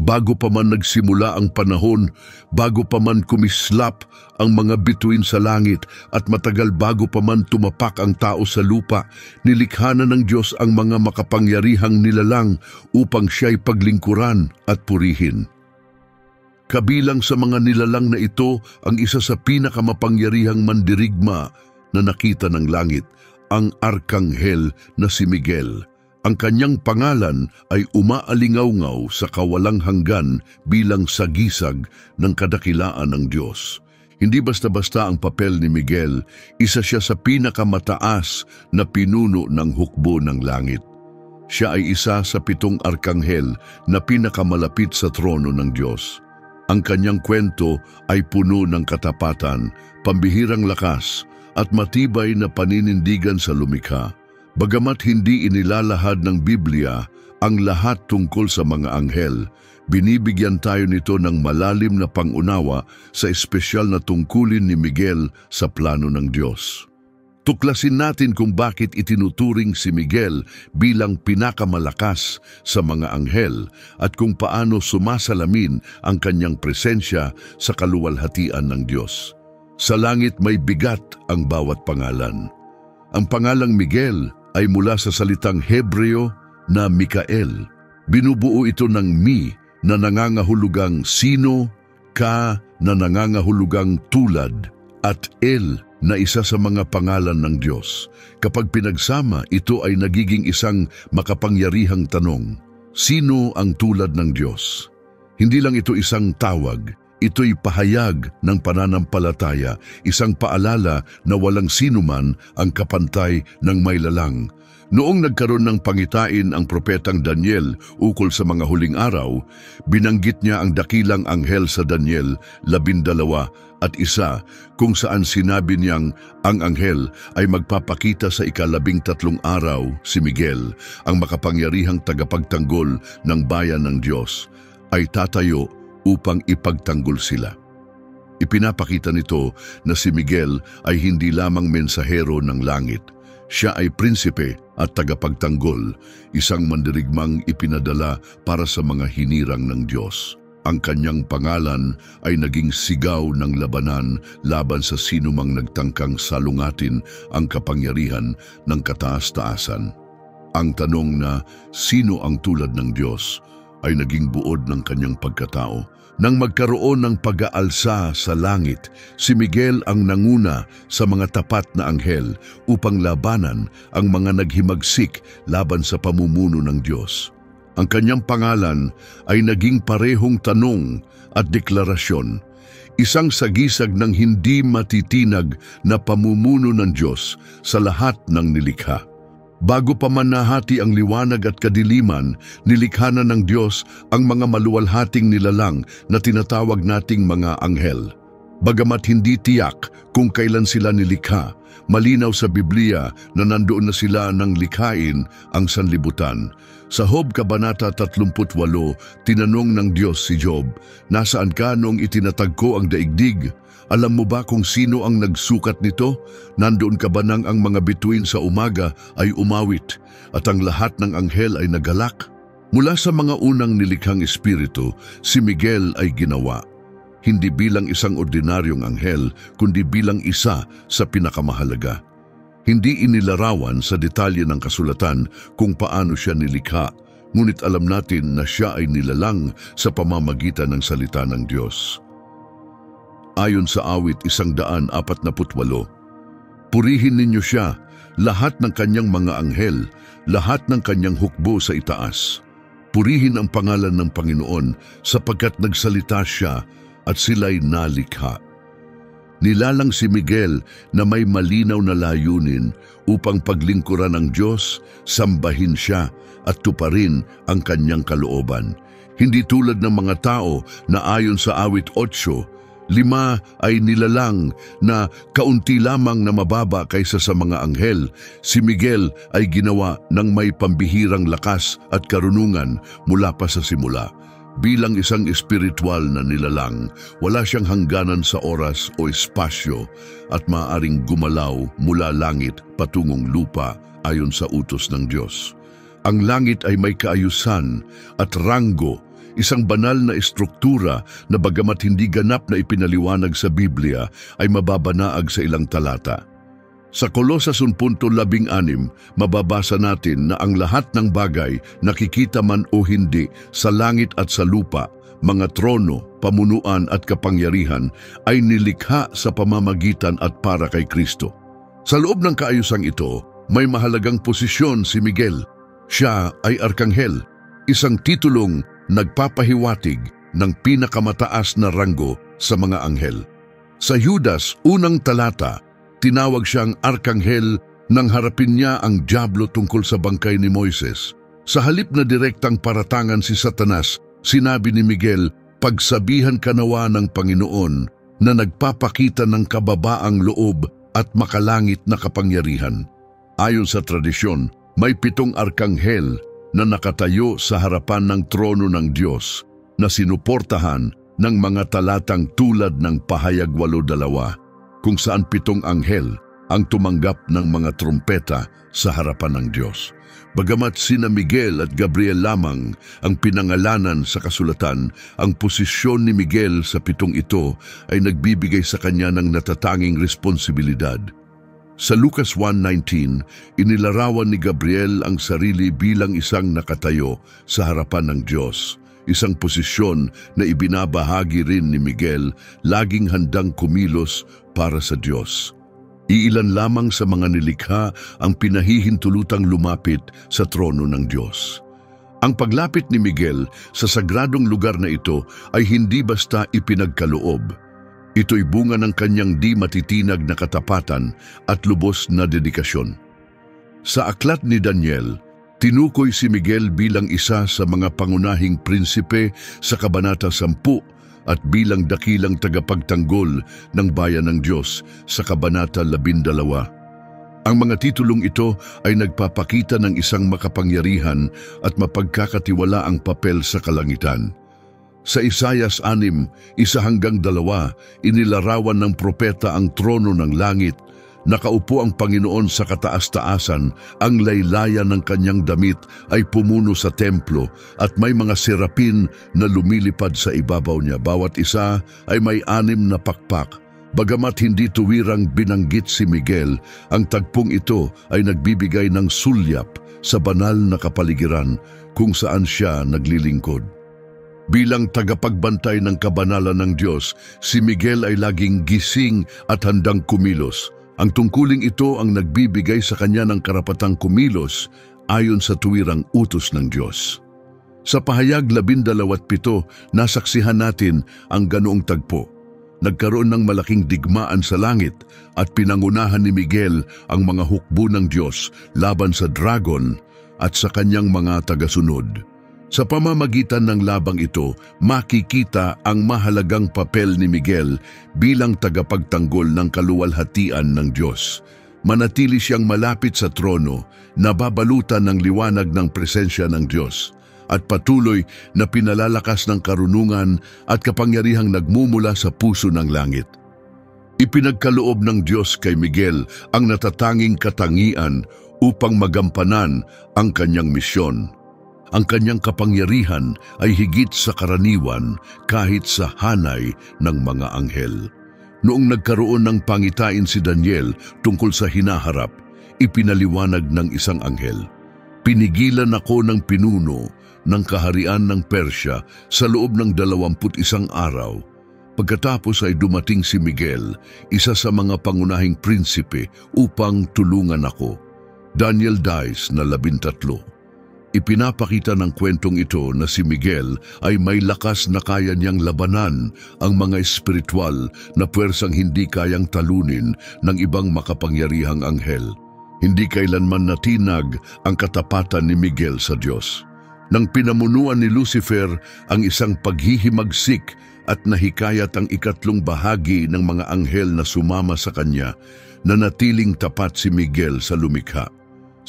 bago pa man nagsimula ang panahon, bago pa man kumislap ang mga bituin sa langit at matagal bago pa man tumapak ang tao sa lupa, nilikha na ng Diyos ang mga makapangyarihang nilalang upang siya'y paglingkuran at purihin. Kabilang sa mga nilalang na ito ang isa sa pinakamapangyarihang mandirigma na nakita ng langit, ang Arkanghel na si Miguel. Ang kanyang pangalan ay umaalingaw-ngaw sa kawalang hanggan bilang sagisag ng kadakilaan ng Diyos. Hindi basta-basta ang papel ni Miguel, isa siya sa pinakamataas na pinuno ng hukbo ng langit. Siya ay isa sa 7 arkanghel na pinakamalapit sa trono ng Diyos. Ang kanyang kwento ay puno ng katapatan, pambihirang lakas, at matibay na paninindigan sa lumikha. Bagamat hindi inilalahad ng Biblia ang lahat tungkol sa mga anghel, binibigyan tayo nito ng malalim na pangunawa sa espesyal na tungkulin ni Miguel sa plano ng Diyos. Tuklasin natin kung bakit itinuturing si Miguel bilang pinakamalakas sa mga anghel at kung paano sumasalamin ang kanyang presensya sa kaluwalhatian ng Diyos. Sa langit may bigat ang bawat pangalan. Ang pangalang Miguel ay mula sa salitang Hebreo na Mikael. Binubuo ito ng mi na nangangahulugang sino, ka na nangangahulugang tulad, at el na isa sa mga pangalan ng Diyos. Kapag pinagsama, ito ay nagiging isang makapangyarihang tanong. Sino ang tulad ng Diyos? Hindi lang ito isang tawag. Ito'y pahayag ng pananampalataya, isang paalala na walang sinuman ang kapantay ng maylalang. Noong nagkaroon ng pangitain ang propetang Daniel ukol sa mga huling araw, binanggit niya ang dakilang anghel sa Daniel 12 at 1 kung saan sinabi niyang ang anghel ay magpapakita sa ika-13 araw, si Miguel, ang makapangyarihang tagapagtanggol ng bayan ng Diyos, ay tatayo upang ipagtanggol sila. Ipinapakita nito na si Miguel ay hindi lamang mensahero ng langit. Siya ay prinsipe at tagapagtanggol, isang mandirigmang ipinadala para sa mga hinirang ng Diyos. Ang kanyang pangalan ay naging sigaw ng labanan laban sa sinumang nagtangkang salungatin ang kapangyarihan ng kataas-taasan. Ang tanong na sino ang tulad ng Diyos ay naging buod ng kanyang pagkatao. Nang magkaroon ng pag-aalsa sa langit, si Miguel ang nanguna sa mga tapat na anghel upang labanan ang mga naghimagsik laban sa pamumuno ng Diyos. Ang kanyang pangalan ay naging parehong tanong at deklarasyon, isang sagisag ng hindi matitinag na pamumuno ng Diyos sa lahat ng nilikha. Bago pa man nahati ang liwanag at kadiliman, nilikha na ng Diyos ang mga maluwalhating nilalang na tinatawag nating mga anghel. Bagamat hindi tiyak kung kailan sila nilikha, malinaw sa Biblia na nandoon na sila nang likhain ang sanlibutan. Sa Job Kabanata 38, tinanong ng Diyos si Job, "Nasaan ka noong itinatag ko ang daigdig? Alam mo ba kung sino ang nagsukat nito? Nandoon ka ba nang ang mga bituin sa umaga ay umawit at ang lahat ng anghel ay nagalak?" Mula sa mga unang nilikhang espiritu, si Miguel ay ginawa. Hindi bilang isang ordinaryong anghel, kundi bilang isa sa pinakamahalaga. Hindi inilarawan sa detalye ng kasulatan kung paano siya nilikha, ngunit alam natin na siya ay nilalang sa pamamagitan ng salita ng Diyos. Ayon sa awit 148, "Purihin ninyo siya, lahat ng kanyang mga anghel, lahat ng kanyang hukbo sa itaas. Purihin ang pangalan ng Panginoon sapagkat nagsalita siya at sila'y nalikha." Nilalang si Miguel na may malinaw na layunin upang paglingkuran ng Diyos, sambahin siya at tuparin ang kanyang kalooban. Hindi tulad ng mga tao na ayon sa awit 8, 5 ay nilalang na kaunti lamang na mababa kaysa sa mga anghel. Si Miguel ay ginawa ng may pambihirang lakas at karunungan mula pa sa simula. Bilang isang espiritual na nilalang, wala siyang hangganan sa oras o espasyo at maaaring gumalaw mula langit patungong lupa ayon sa utos ng Diyos. Ang langit ay may kaayusan at ranggo, isang banal na estruktura na bagamat hindi ganap na ipinaliwanag sa Biblia ay mababanaag sa ilang talata. Sa Kolosas 1:16, mababasa natin na ang lahat ng bagay, nakikita man o hindi, sa langit at sa lupa, mga trono, pamunuan at kapangyarihan, ay nilikha sa pamamagitan at para kay Kristo. Sa loob ng kaayusang ito, may mahalagang posisyon si Miguel. Siya ay arkanghel, isang titulong nagpapahiwatig ng pinakamataas na ranggo sa mga anghel. Sa Judas, unang talata, tinawag siyang arkanghel nang harapin niya ang dyablo tungkol sa bangkay ni Moises. Sa halip na direktang paratangan si Satanas, sinabi ni Miguel, "Pagsabihan ka nawa ng Panginoon na nagpapakita ng kababaang loob at makalangit na kapangyarihan." Ayon sa tradisyon, may 7 arkanghel na nakatayo sa harapan ng trono ng Diyos na sinuportahan ng mga talatang tulad ng Pahayag 8:2, kung saan 7 anghel ang tumanggap ng mga trumpeta sa harapan ng Diyos. Bagamat sina Miguel at Gabriel lamang ang pinangalanan sa kasulatan, ang posisyon ni Miguel sa 7 ito ay nagbibigay sa kanya ng natatanging responsibilidad. Sa Lucas 1:19, inilarawan ni Gabriel ang sarili bilang isang nakatayo sa harapan ng Diyos. Isang posisyon na ibinabahagi rin ni Miguel, laging handang kumilos para sa Diyos. Iilan lamang sa mga nilikha ang pinahihintulutang lumapit sa trono ng Diyos. Ang paglapit ni Miguel sa sagradong lugar na ito ay hindi basta ipinagkaloob. Ito'y bunga ng kanyang di matitinag na katapatan at lubos na dedikasyon. Sa aklat ni Daniel, tinukoy si Miguel bilang isa sa mga pangunahing prinsipe sa Kabanata 10 at bilang dakilang tagapagtanggol ng bayan ng Diyos sa Kabanata 12. Ang mga titulong ito ay nagpapakita ng isang makapangyarihan at mapagkakatiwalaang papel sa kalangitan. Sa Isaias 6:1-2, inilarawan ng propeta ang trono ng langit. Nakaupo ang Panginoon sa kataas-taasan, ang laylayan ng kanyang damit ay pumuno sa templo at may mga serapin na lumilipad sa ibabaw niya. Bawat isa ay may 6 na pakpak. Bagamat hindi tuwirang binanggit si Miguel, ang tagpong ito ay nagbibigay ng sulyap sa banal na kapaligiran kung saan siya naglilingkod. Bilang tagapagbantay ng kabanalan ng Diyos, si Miguel ay laging gising at handang kumilos. Ang tungkuling ito ang nagbibigay sa kanya ng karapatang kumilos ayon sa tuwirang utos ng Diyos. Sa Pahayag 12:7, nasaksihan natin ang ganoong tagpo. Nagkaroon ng malaking digmaan sa langit at pinangunahan ni Miguel ang mga hukbo ng Diyos laban sa dragon at sa kanyang mga tagasunod. Sa pamamagitan ng labang ito, makikita ang mahalagang papel ni Miguel bilang tagapagtanggol ng kaluwalhatian ng Diyos. Manatili siyang malapit sa trono, nababalutan ng liwanag ng presensya ng Diyos, at patuloy na pinalalakas ng karunungan at kapangyarihang nagmumula sa puso ng langit. Ipinagkaloob ng Diyos kay Miguel ang natatanging katangian upang magampanan ang kanyang misyon. Ang kanyang kapangyarihan ay higit sa karaniwan kahit sa hanay ng mga anghel. Noong nagkaroon ng pangitain si Daniel tungkol sa hinaharap, ipinaliwanag ng isang anghel, "Pinigilan ako ng pinuno ng kaharian ng Persya sa loob ng 21 araw. Pagkatapos ay dumating si Miguel, isa sa mga pangunahing prinsipe, upang tulungan ako." Daniel 10:13. Ipinapakita ng kwentong ito na si Miguel ay may lakas na kaya niyang labanan ang mga espiritual na puwersang hindi kayang talunin ng ibang makapangyarihang anghel. Hindi kailanman natinag ang katapatan ni Miguel sa Diyos. Nang pinamunuan ni Lucifer ang isang paghihimagsik at nahikayat ang ikatlong bahagi ng mga anghel na sumama sa kanya, nanatiling tapat si Miguel sa lumikha.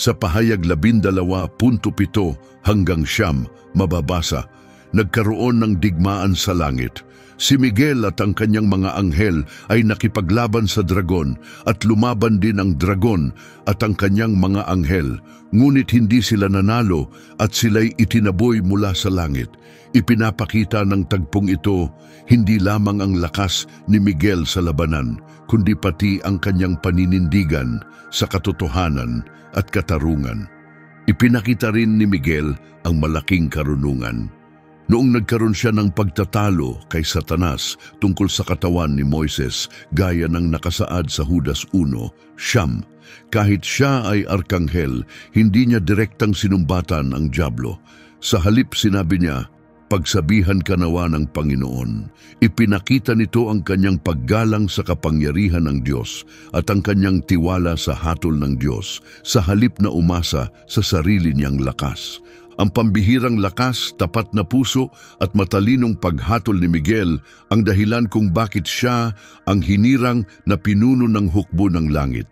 Sa Pahayag 12:7-9 mababasa, nagkaroon ng digmaan sa langit. Si Miguel at ang kanyang mga anghel ay nakipaglaban sa dragon at lumaban din ang dragon at ang kanyang mga anghel. Ngunit hindi sila nanalo at sila'y itinaboy mula sa langit. Ipinapakita ng tagpong ito hindi lamang ang lakas ni Miguel sa labanan, kundi pati ang kanyang paninindigan sa katotohanan at katarungan. Ipinakita rin ni Miguel ang malaking karunungan. Noong nagkaroon siya ng pagtatalo kay Satanas tungkol sa katawan ni Moises, gaya ng nakasaad sa Judas 1:9, kahit siya ay arkanghel, hindi niya direktang sinumbatan ang dyablo. Sa halip sinabi niya, "Pagsabihan ka nawa ng Panginoon." Ipinakita nito ang kanyang paggalang sa kapangyarihan ng Diyos at ang kanyang tiwala sa hatol ng Diyos, sa halip na umasa sa sarili niyang lakas. Ang pambihirang lakas, tapat na puso at matalinong paghatol ni Miguel ang dahilan kung bakit siya ang hinirang na pinuno ng hukbo ng langit.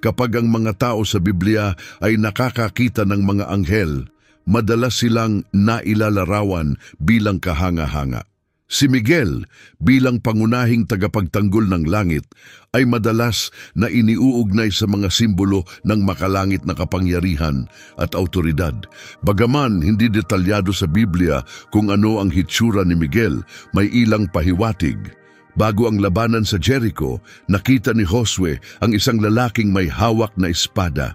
Kapag ang mga tao sa Biblia ay nakakakita ng mga anghel, madalas silang nailalarawan bilang kahanga-hanga. Si Miguel, bilang pangunahing tagapagtanggol ng langit, ay madalas na iniuugnay sa mga simbolo ng makalangit na kapangyarihan at autoridad. Bagaman hindi detalyado sa Biblia kung ano ang hitsura ni Miguel, may ilang pahiwatig. Bago ang labanan sa Jericho, nakita ni Josue ang isang lalaking may hawak na espada.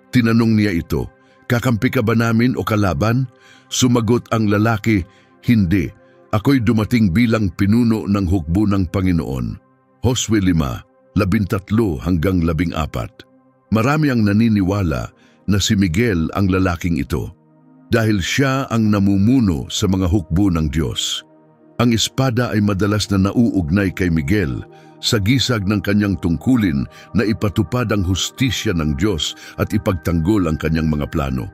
Tinanong niya ito, "Kakampi ka ba namin o kalaban?" Sumagot ang lalaki, "Hindi. Ako'y dumating bilang pinuno ng hukbo ng Panginoon." Josue 5:13-14. Marami ang naniniwala na si Miguel ang lalaking ito dahil siya ang namumuno sa mga hukbo ng Diyos. Ang espada ay madalas na nauugnay kay Miguel sa gisag ng kanyang tungkulin na ipatupad ang hustisya ng Diyos at ipagtanggol ang kanyang mga plano.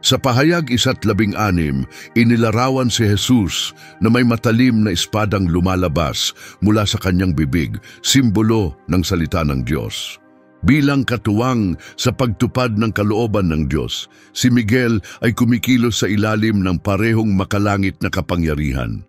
Sa pahayag 1:16, inilarawan si Jesus na may matalim na espadang lumalabas mula sa kanyang bibig, simbolo ng salita ng Diyos. Bilang katuwang sa pagtupad ng kalooban ng Diyos, si Miguel ay kumikilos sa ilalim ng parehong makalangit na kapangyarihan.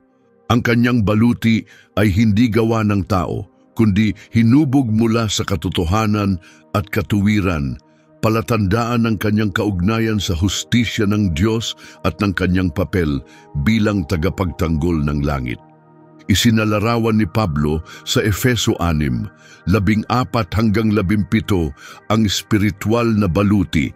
Ang kanyang baluti ay hindi gawa ng tao, kundi hinubog mula sa katotohanan at katuwiran, palatandaan ng kanyang kaugnayan sa hustisya ng Diyos at ng kanyang papel bilang tagapagtanggol ng langit. Isinalarawan ni Pablo sa Efeso 6:14-17 ang espiritual na baluti,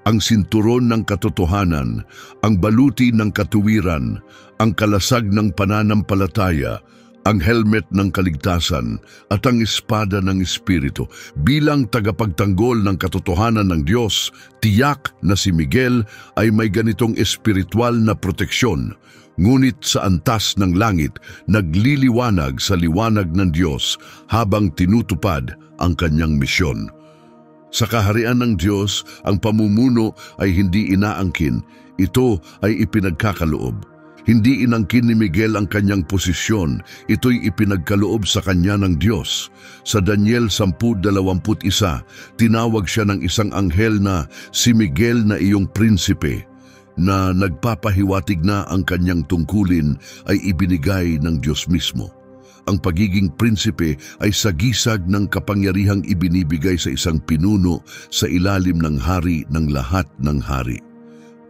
ang sinturon ng katotohanan, ang baluti ng katuwiran, ang kalasag ng pananampalataya, ang helmet ng kaligtasan at ang espada ng Espiritu. Bilang tagapagtanggol ng katotohanan ng Diyos, tiyak na si Miguel ay may ganitong espiritual na proteksyon. Ngunit sa antas ng langit, nagliliwanag sa liwanag ng Diyos habang tinutupad ang kanyang misyon. Sa kaharian ng Diyos, ang pamumuno ay hindi inaangkin, ito ay ipinagkakaloob. Hindi inangkin ni Miguel ang kanyang posisyon, ito'y ipinagkaloob sa kanya ng Diyos. Sa Daniel 10:21, tinawag siya ng isang anghel na si Miguel na iyong prinsipe, na nagpapahiwatig na ang kanyang tungkulin ay ibinigay ng Diyos mismo. Ang pagiging prinsipe ay sagisag ng kapangyarihang ibinibigay sa isang pinuno sa ilalim ng hari ng lahat ng hari.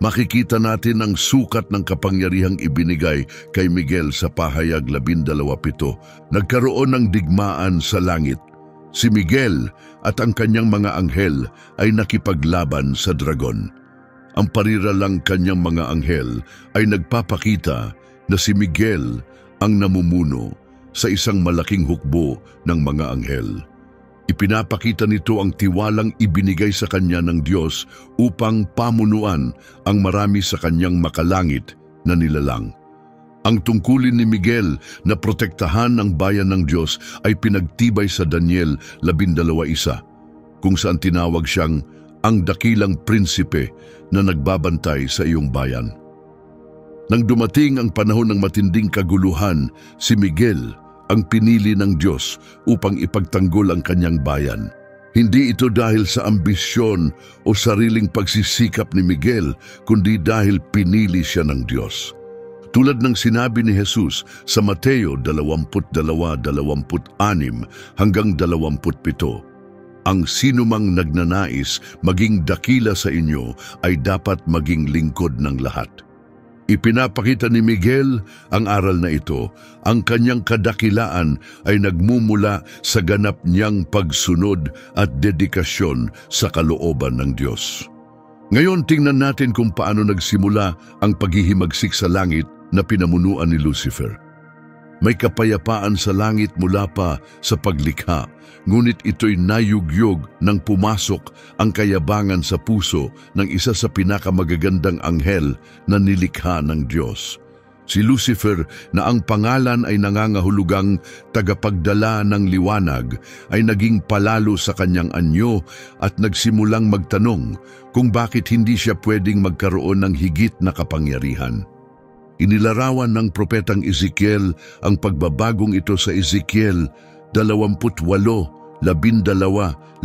Makikita natin ang sukat ng kapangyarihang ibinigay kay Miguel sa pahayag 12:7. Nagkaroon ng digmaan sa langit. Si Miguel at ang kanyang mga anghel ay nakipaglaban sa dragon. Ang pariralang kanyang mga anghel ay nagpapakita na si Miguel ang namumuno sa isang malaking hukbo ng mga anghel. Ipinapakita nito ang tiwalang ibinigay sa kanya ng Diyos upang pamunuan ang marami sa kanyang makalangit na nilalang. Ang tungkulin ni Miguel na protektahan ang bayan ng Diyos ay pinagtibay sa Daniel 12:1, kung saan tinawag siyang ang dakilang prinsipe na nagbabantay sa iyong bayan. Nang dumating ang panahon ng matinding kaguluhan, si Miguel ang pinili ng Diyos upang ipagtanggol ang kanyang bayan. Hindi ito dahil sa ambisyon o sariling pagsisikap ni Miguel, kundi dahil pinili siya ng Diyos. Tulad ng sinabi ni Jesus sa Mateo 22:26 hanggang 27, ang sinumang nagnanais maging dakila sa inyo ay dapat maging lingkod ng lahat. Ipinapakita ni Miguel ang aral na ito. Ang kanyang kadakilaan ay nagmumula sa ganap niyang pagsunod at dedikasyon sa kalooban ng Diyos. Ngayon tingnan natin kung paano nagsimula ang paghihimagsik sa langit na pinamunuan ni Lucifer. May kapayapaan sa langit mula pa sa paglikha, ngunit ito'y nayugyog nang pumasok ang kayabangan sa puso ng isa sa pinakamagagandang anghel na nilikha ng Diyos. Si Lucifer, na ang pangalan ay nangangahulugang tagapagdala ng liwanag, ay naging palalo sa kanyang anyo at nagsimulang magtanong kung bakit hindi siya pwedeng magkaroon ng higit na kapangyarihan. Inilarawan ng propetang Ezekiel ang pagbabagong ito sa Ezekiel 28:12-15.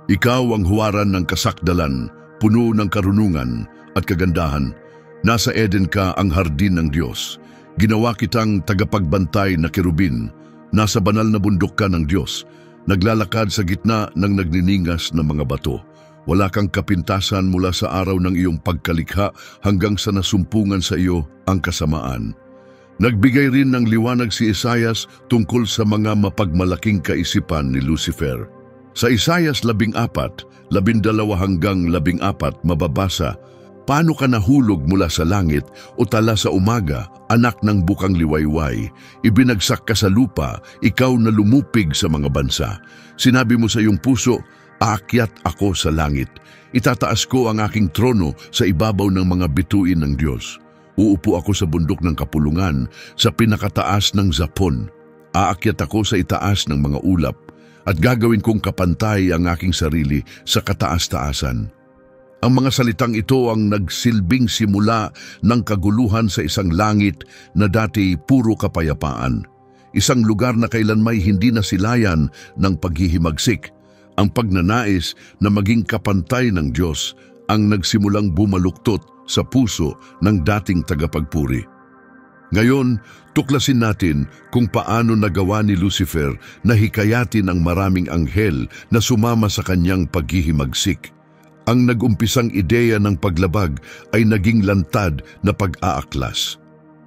Ikaw ang huwaran ng kasakdalan, puno ng karunungan at kagandahan. Nasa Eden ka, ang hardin ng Diyos. Ginawa kitang tagapagbantay na kerubin. Nasa banal na bundok ka ng Diyos. Naglalakad sa gitna ng nagniningas na mga bato. Wala kang kapintasan mula sa araw ng iyong pagkalikha hanggang sa nasumpungan sa iyo ang kasamaan. Nagbigay rin ng liwanag si Isaias tungkol sa mga mapagmalaking kaisipan ni Lucifer. Sa Isaias 14:12-14 mababasa, "Paano ka nahulog mula sa langit o tala sa umaga, anak ng bukang liwayway? Ibinagsak ka sa lupa, ikaw na lumupig sa mga bansa. Sinabi mo sa iyong puso, aakyat ako sa langit. Itataas ko ang aking trono sa ibabaw ng mga bituin ng Diyos. Uupo ako sa bundok ng kapulungan, sa pinakataas ng Zapon. Aakyat ako sa itaas ng mga ulap, at gagawin kong kapantay ang aking sarili sa kataas-taasan." Ang mga salitang ito ang nagsilbing simula ng kaguluhan sa isang langit na dati puro kapayapaan. Isang lugar na kailanmay hindi nasilayan ng paghihimagsik. Ang pagnanais na maging kapantay ng Diyos ang nagsimulang bumaluktot sa puso ng dating tagapagpuri. Ngayon, tuklasin natin kung paano nagawa ni Lucifer na hikayatin ang maraming anghel na sumama sa kanyang paghihimagsik. Ang nag-umpisang ideya ng paglabag ay naging lantad na pag-aaklas.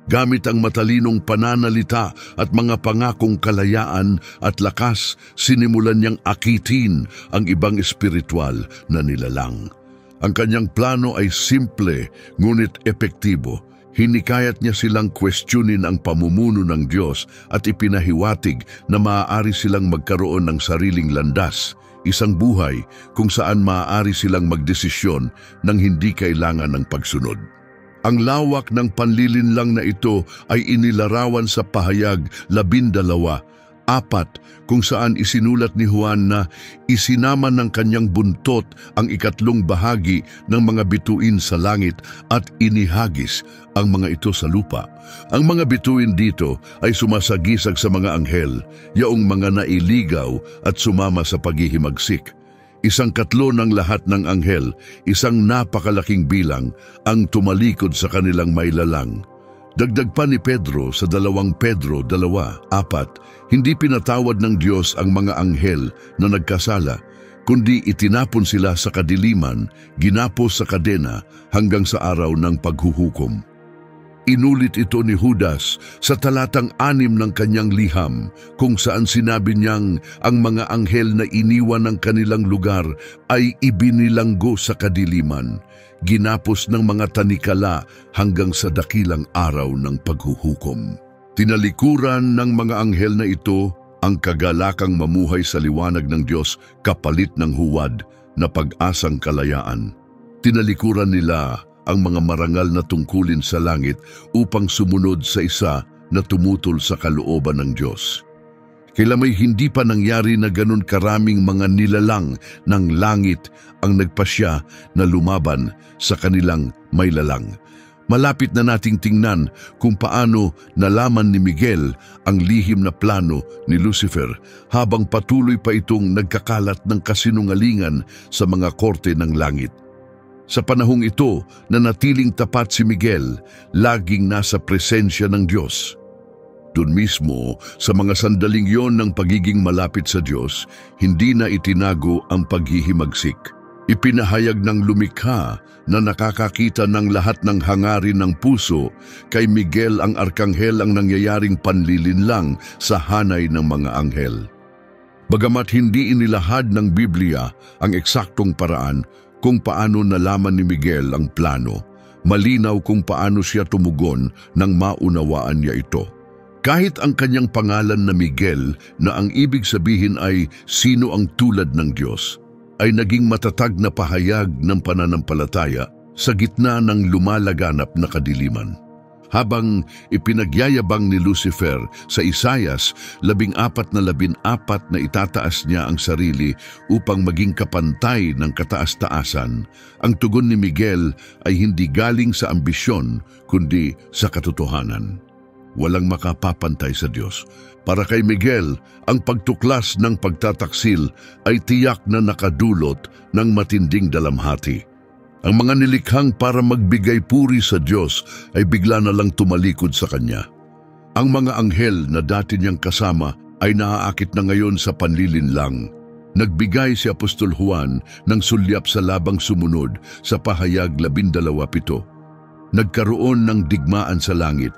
Gamit ang matalinong pananalita at mga pangakong kalayaan at lakas, sinimulan niyang akitin ang ibang espiritual na nilalang. Ang kanyang plano ay simple ngunit epektibo. Hinikayat niya silang questionin ang pamumuno ng Diyos at ipinahiwatig na maaari silang magkaroon ng sariling landas, isang buhay kung saan maaari silang magdesisyon nang hindi kailangan ng pagsunod. Ang lawak ng panlilinlang na ito ay inilarawan sa pahayag 12:4 kung saan isinulat ni Juan na isinama ng kanyang buntot ang ikatlong bahagi ng mga bituin sa langit at inihagis ang mga ito sa lupa. Ang mga bituin dito ay sumasagisag sa mga anghel, yaong mga nailigaw at sumama sa paghihimagsik. Isang katlo ng lahat ng anghel, isang napakalaking bilang, ang tumalikod sa kanilang mailalang. Dagdag pa ni Pedro sa 2 Pedro 2:4, hindi pinatawad ng Diyos ang mga anghel na nagkasala, kundi itinapon sila sa kadiliman, ginapos sa kadena hanggang sa araw ng paghuhukom. Inulit ito ni Judas sa talatang 6 ng kanyang liham, kung saan sinabi niyang ang mga anghel na iniwan ng kanilang lugar ay ibinilanggo sa kadiliman, ginapos ng mga tanikala hanggang sa dakilang araw ng paghuhukom. Tinalikuran ng mga anghel na ito ang kagalakang mamuhay sa liwanag ng Diyos kapalit ng huwad na pag-asang kalayaan. Tinalikuran nila ang mga marangal na tungkulin sa langit upang sumunod sa isa na tumutol sa kalooban ng Diyos. Kailan may hindi pa nangyari na ganun karaming mga nilalang ng langit ang nagpasya na lumaban sa kanilang mailalang. Malapit na nating tingnan kung paano nalaman ni Miguel ang lihim na plano ni Lucifer habang patuloy pa itong nagkakalat ng kasinungalingan sa mga korte ng langit. Sa panahong ito, nanatiling tapat si Miguel, laging nasa presensya ng Diyos. Doon mismo, sa mga sandaling yon ng pagiging malapit sa Diyos, hindi na itinago ang paghihimagsik. Ipinahayag ng lumikha na nakakakita ng lahat ng hangarin ng puso, kay Miguel ang arkanghel ang nangyayaring panlilinlang sa hanay ng mga anghel. Bagamat hindi inilahad ng Biblia ang eksaktong paraan kung paano nalaman ni Miguel ang plano, malinaw kung paano siya tumugon nang maunawaan niya ito. Kahit ang kanyang pangalan na Miguel, na ang ibig sabihin ay sino ang tulad ng Diyos, ay naging matatag na pahayag ng pananampalataya sa gitna ng lumalaganap na kadiliman. Habang ipinagyayabang ni Lucifer sa Isaias 14:14 na itataas niya ang sarili upang maging kapantay ng kataas-taasan, ang tugon ni Miguel ay hindi galing sa ambisyon kundi sa katotohanan. Walang makapapantay sa Diyos. Para kay Miguel, ang pagtuklas ng pagtataksil ay tiyak na nakadulot ng matinding dalamhati. Ang mga nilikhang para magbigay puri sa Diyos ay bigla na lang tumalikod sa Kanya. Ang mga anghel na dati niyang kasama ay naaakit na ngayon sa panlilinlang. Nagbigay si Apostol Juan ng sulyap sa labang sumunod sa Pahayag 12:7. Nagkaroon ng digmaan sa langit.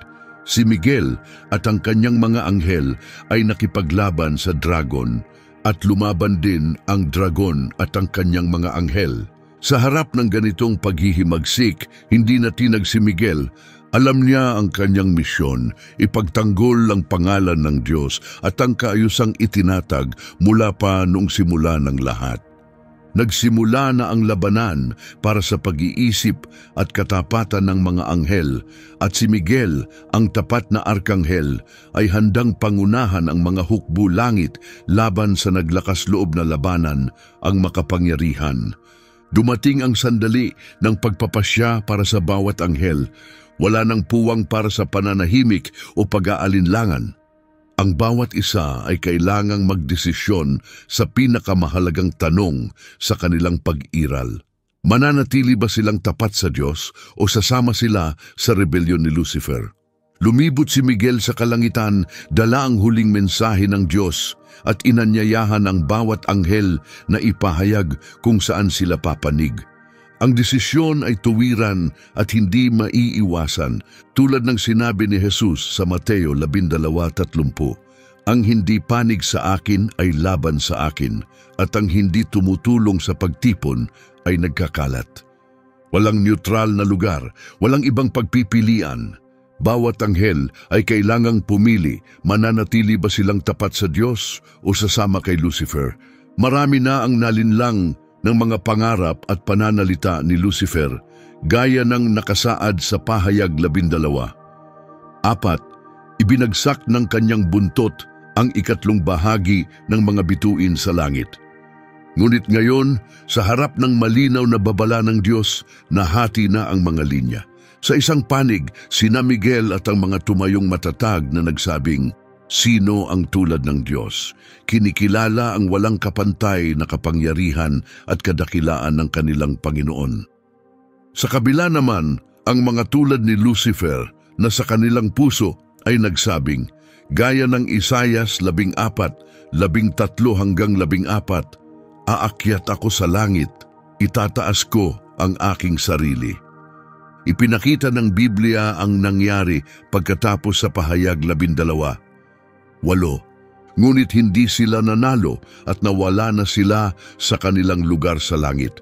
Si Miguel at ang kanyang mga anghel ay nakipaglaban sa dragon at lumaban din ang dragon at ang kanyang mga anghel. Sa harap ng ganitong paghihimagsik, hindi natinag si Miguel. Alam niya ang kanyang misyon, ipagtanggol ang pangalan ng Diyos at ang kaayusang itinatag mula pa noong simula ng lahat. Nagsimula na ang labanan para sa pag-iisip at katapatan ng mga anghel, at si Miguel, ang tapat na arkanghel, ay handang pangunahan ang mga hukbo langit laban sa naglakas loob na labanan, ang makapangyarihan. Dumating ang sandali ng pagpapasya para sa bawat anghel. Wala nang puwang para sa pananahimik o pag-aalinlangan. Ang bawat isa ay kailangang magdesisyon sa pinakamahalagang tanong sa kanilang pag-iral. Mananatili ba silang tapat sa Diyos o sasama sila sa rebelyon ni Lucifer? Lumibot si Miguel sa kalangitan, dala ang huling mensahe ng Diyos at inanyayahan ang bawat anghel na ipahayag kung saan sila papanig. Ang desisyon ay tuwiran at hindi maiiwasan, tulad ng sinabi ni Jesus sa Mateo 12:30. Ang hindi panig sa akin ay laban sa akin, at ang hindi tumutulong sa pagtipon ay nagkakalat. Walang neutral na lugar, walang ibang pagpipilian. Bawat anghel ay kailangang pumili, mananatili ba silang tapat sa Diyos o sasama kay Lucifer. Marami na ang nalinlang ng mga pangarap at pananalita ni Lucifer, gaya ng nakasaad sa Pahayag 12. 4. Ibinagsak ng kanyang buntot ang ikatlong bahagi ng mga bituin sa langit. Ngunit ngayon, sa harap ng malinaw na babala ng Diyos, nahati na ang mga linya. Sa isang panig, sina Miguel at ang mga tumayong matatag na nagsabing, sino ang tulad ng Diyos? Kinikilala ang walang kapantay na kapangyarihan at kadakilaan ng kanilang Panginoon. Sa kabila naman, ang mga tulad ni Lucifer na sa kanilang puso ay nagsabing, gaya ng Isaias 14:13-14, aakyat ako sa langit, itataas ko ang aking sarili. Ipinakita ng Biblia ang nangyari pagkatapos sa Pahayag 12. 8. Ngunit hindi sila nanalo at nawala na sila sa kanilang lugar sa langit.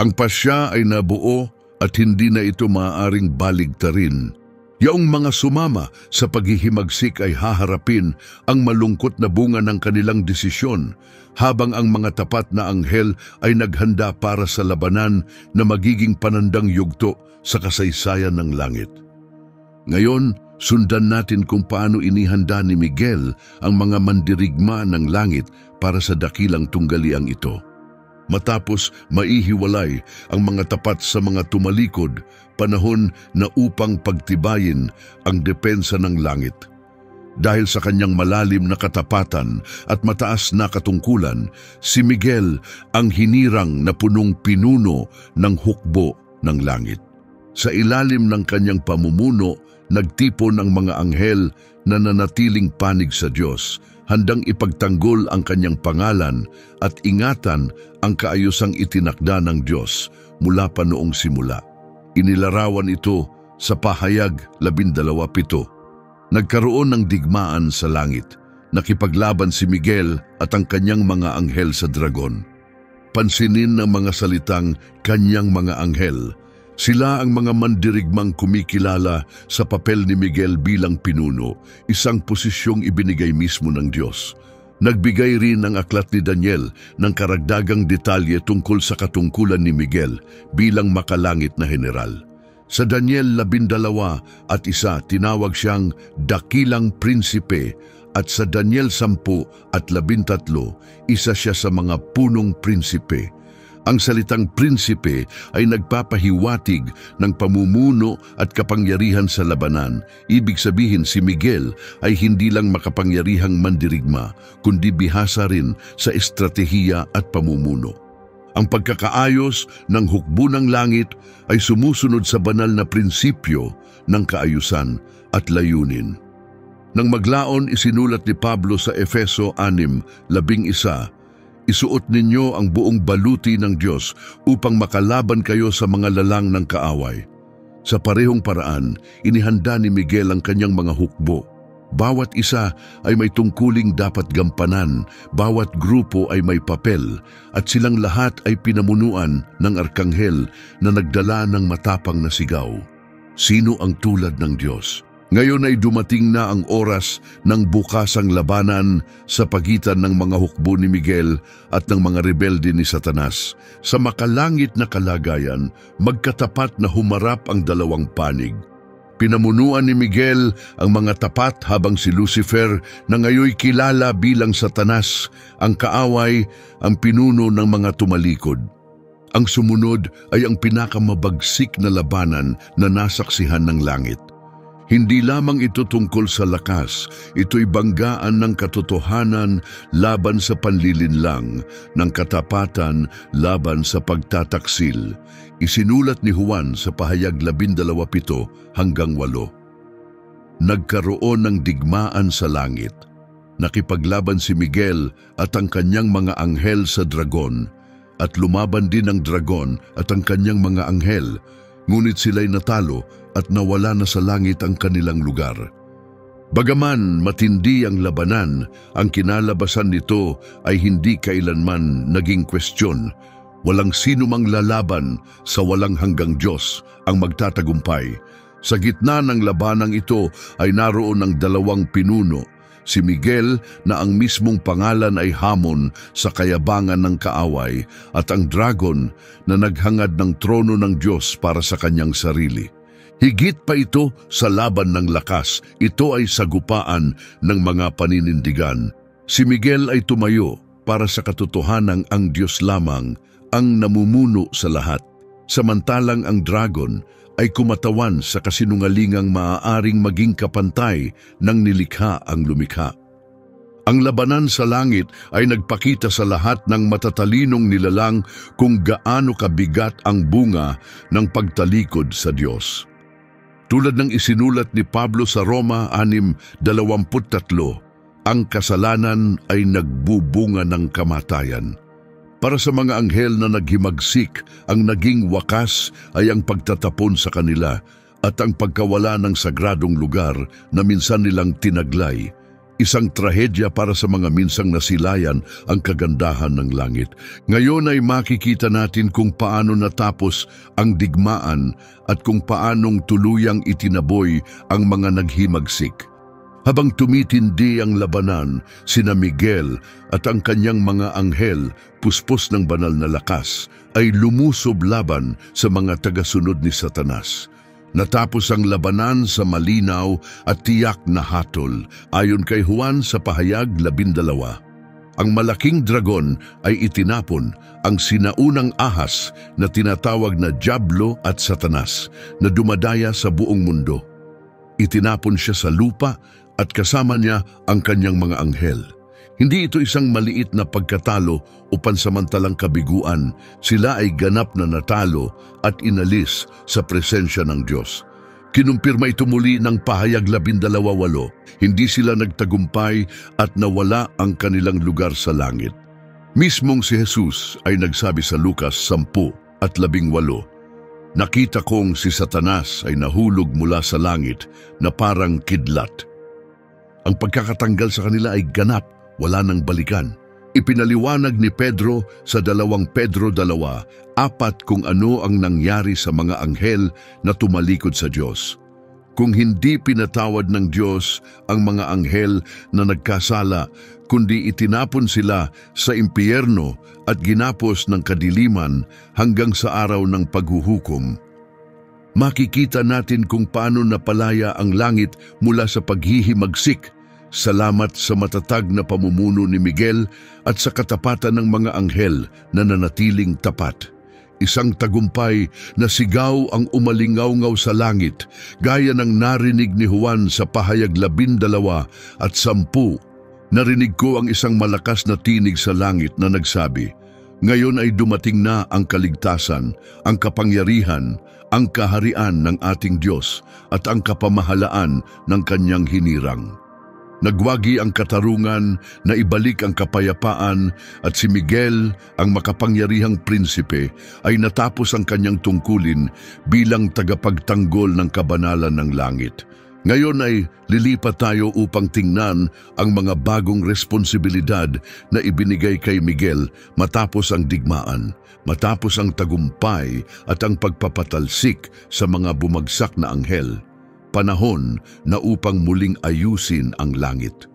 Ang pasya ay nabuo at hindi na ito maaaring baligtarin. Yaong mga sumama sa paghihimagsik ay haharapin ang malungkot na bunga ng kanilang desisyon, habang ang mga tapat na anghel ay naghanda para sa labanan na magiging panandang yugto sa kasaysayan ng langit. Ngayon, sundan natin kung paano inihanda ni Miguel ang mga mandirigma ng langit para sa dakilang tunggaliang ito. Matapos maihiwalay ang mga tapat sa mga tumalikod, panahon na upang pagtibayin ang depensa ng langit. Dahil sa kanyang malalim na katapatan at mataas na katungkulan, si Miguel ang hinirang na punong pinuno ng hukbo ng langit. Sa ilalim ng kanyang pamumuno, nagtipon ang mga anghel na nanatiling panig sa Diyos, handang ipagtanggol ang kanyang pangalan at ingatan ang kaayusang itinakda ng Diyos mula pa noong simula. Inilarawan ito sa Pahayag 12:7. Nagkaroon ng digmaan sa langit. Nakipaglaban si Miguel at ang kanyang mga anghel sa dragon. Pansinin ng mga salitang kanyang mga anghel. Sila ang mga mandirigmang kumikilala sa papel ni Miguel bilang pinuno, isang posisyong ibinigay mismo ng Diyos. Nagbigay rin ang aklat ni Daniel ng karagdagang detalye tungkol sa katungkulan ni Miguel bilang makalangit na general. Sa Daniel 12:1 tinawag siyang dakilang prinsipe at sa Daniel 10:13 isa siya sa mga punong prinsipe. Ang salitang prinsipe ay nagpapahiwatig ng pamumuno at kapangyarihan sa labanan. Ibig sabihin si Miguel ay hindi lang makapangyarihang mandirigma, kundi bihasa rin sa estratehiya at pamumuno. Ang pagkakaayos ng hukbo ng langit ay sumusunod sa banal na prinsipyo ng kaayusan at layunin. Nang maglaon, isinulat ni Pablo sa Efeso 6:11, isuot ninyo ang buong baluti ng Diyos upang makalaban kayo sa mga lalang ng kaaway. Sa parehong paraan, inihanda ni Miguel ang kanyang mga hukbo. Bawat isa ay may tungkuling dapat gampanan, bawat grupo ay may papel, at silang lahat ay pinamunuan ng arkanghel na nagdala ng matapang na sigaw. Sino ang tulad ng Diyos? Ngayon ay dumating na ang oras ng bukasang labanan sa pagitan ng mga hukbo ni Miguel at ng mga rebelde ni Satanas. Sa makalangit na kalagayan, magkatapat na humarap ang dalawang panig. Pinamunuan ni Miguel ang mga tapat habang si Lucifer na ngayoy kilala bilang Satanas, ang kaaway, ang pinuno ng mga tumalikod. Ang sumunod ay ang pinakamabagsik na labanan na nasaksihan ng langit. Hindi lamang ito tungkol sa lakas, ito'y banggaan ng katotohanan laban sa panlilinlang, ng katapatan laban sa pagtataksil. Isinulat ni Juan sa Pahayag 12:7-8. Nagkaroon ng digmaan sa langit. Nakipaglaban si Miguel at ang kanyang mga anghel sa dragon, at lumaban din ang dragon at ang kanyang mga anghel, ngunit sila'y natalo at nawala na sa langit ang kanilang lugar. Bagaman matindi ang labanan, ang kinalabasan nito ay hindi kailanman naging kwestiyon. Walang sino mang lalaban sa walang hanggang Diyos ang magtatagumpay. Sa gitna ng labanang ito ay naroon ang dalawang pinuno, si Miguel na ang mismong pangalan ay hamon sa kayabangan ng kaaway, at ang dragon na naghangad ng trono ng Diyos para sa kanyang sarili. Higit pa ito sa laban ng lakas, ito ay sagupaan ng mga paninindigan. Si Miguel ay tumayo para sa katotohanang ang Diyos lamang ang namumuno sa lahat, samantalang ang dragon ay kumatawan sa kasinungalingang maaaring maging kapantay ng nilikha ang lumikha. Ang labanan sa langit ay nagpakita sa lahat ng matatalinong nilalang kung gaano kabigat ang bunga ng pagtalikod sa Diyos. Tulad ng isinulat ni Pablo sa Roma 6:23, ang kasalanan ay nagbubunga ng kamatayan. Para sa mga anghel na naghimagsik, ang naging wakas ay ang pagtatapon sa kanila at ang pagkawala ng sagradong lugar na minsan nilang tinaglay. Isang trahedya para sa mga minsang nasilayan ang kagandahan ng langit. Ngayon ay makikita natin kung paano natapos ang digmaan at kung paanong tuluyang itinaboy ang mga naghimagsik. Habang tumitindi ang labanan, sina Miguel at ang kanyang mga anghel, puspos ng banal na lakas, ay lumusob laban sa mga tagasunod ni Satanas. Natapos ang labanan sa malinaw at tiyak na hatol, ayon kay Juan sa Pahayag 12. Ang malaking dragon ay itinapon, ang sinaunang ahas na tinatawag na Diablo at Satanas, na dumadaya sa buong mundo. Itinapon siya sa lupa at kasama niya ang kanyang mga anghel. Hindi ito isang maliit na pagkatalo o pansamantalang kabiguan. Sila ay ganap na natalo at inalis sa presensya ng Diyos. Kinumpirma ito muli ng pahayag 12:8. Hindi sila nagtagumpay at nawala ang kanilang lugar sa langit. Mismong si Jesus ay nagsabi sa Lucas 10:18, "Nakita kong si Satanas ay nahulog mula sa langit na parang kidlat." Ang pagkakatanggal sa kanila ay ganap, wala nang balikan. Ipinaliwanag ni Pedro sa 2 Pedro 2:4 kung ano ang nangyari sa mga anghel na tumalikod sa Diyos. Kung hindi pinatawad ng Diyos ang mga anghel na nagkasala, kundi itinapon sila sa impyerno at ginapos ng kadiliman hanggang sa araw ng paghuhukom, makikita natin kung paano napalaya ang langit mula sa paghihimagsik. Salamat sa matatag na pamumuno ni Miguel at sa katapatan ng mga anghel na nanatiling tapat. Isang tagumpay na sigaw ang umalingaw-ngaw sa langit, gaya ng narinig ni Juan sa pahayag 12:10. Narinig ko ang isang malakas na tinig sa langit na nagsabi, "Ngayon ay dumating na ang kaligtasan, ang kapangyarihan, ang kaharian ng ating Diyos at ang kapamahalaan ng kanyang hinirang." Nagwagi ang katarungan na ibalik ang kapayapaan at si Miguel, ang makapangyarihang prinsipe, ay natapos ang kanyang tungkulin bilang tagapagtanggol ng kabanalan ng langit. Ngayon ay lilipat tayo upang tingnan ang mga bagong responsibilidad na ibinigay kay Miguel matapos ang digmaan, matapos ang tagumpay at ang pagpapatalsik sa mga bumagsak na anghel. Panahon na upang muling ayusin ang langit.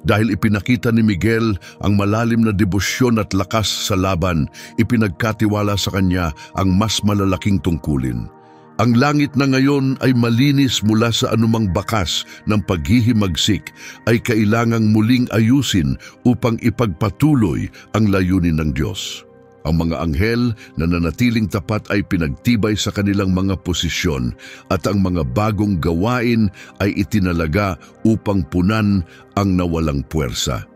Dahil ipinakita ni Miguel ang malalim na debosyon at lakas sa laban, ipinagkatiwala sa kanya ang mas malalaking tungkulin. Ang langit na ngayon ay malinis mula sa anumang bakas ng paghihimagsik ay kailangang muling ayusin upang ipagpatuloy ang layunin ng Diyos. Ang mga anghel na nanatiling tapat ay pinagtibay sa kanilang mga posisyon at ang mga bagong gawain ay itinalaga upang punan ang nawalang puwersa.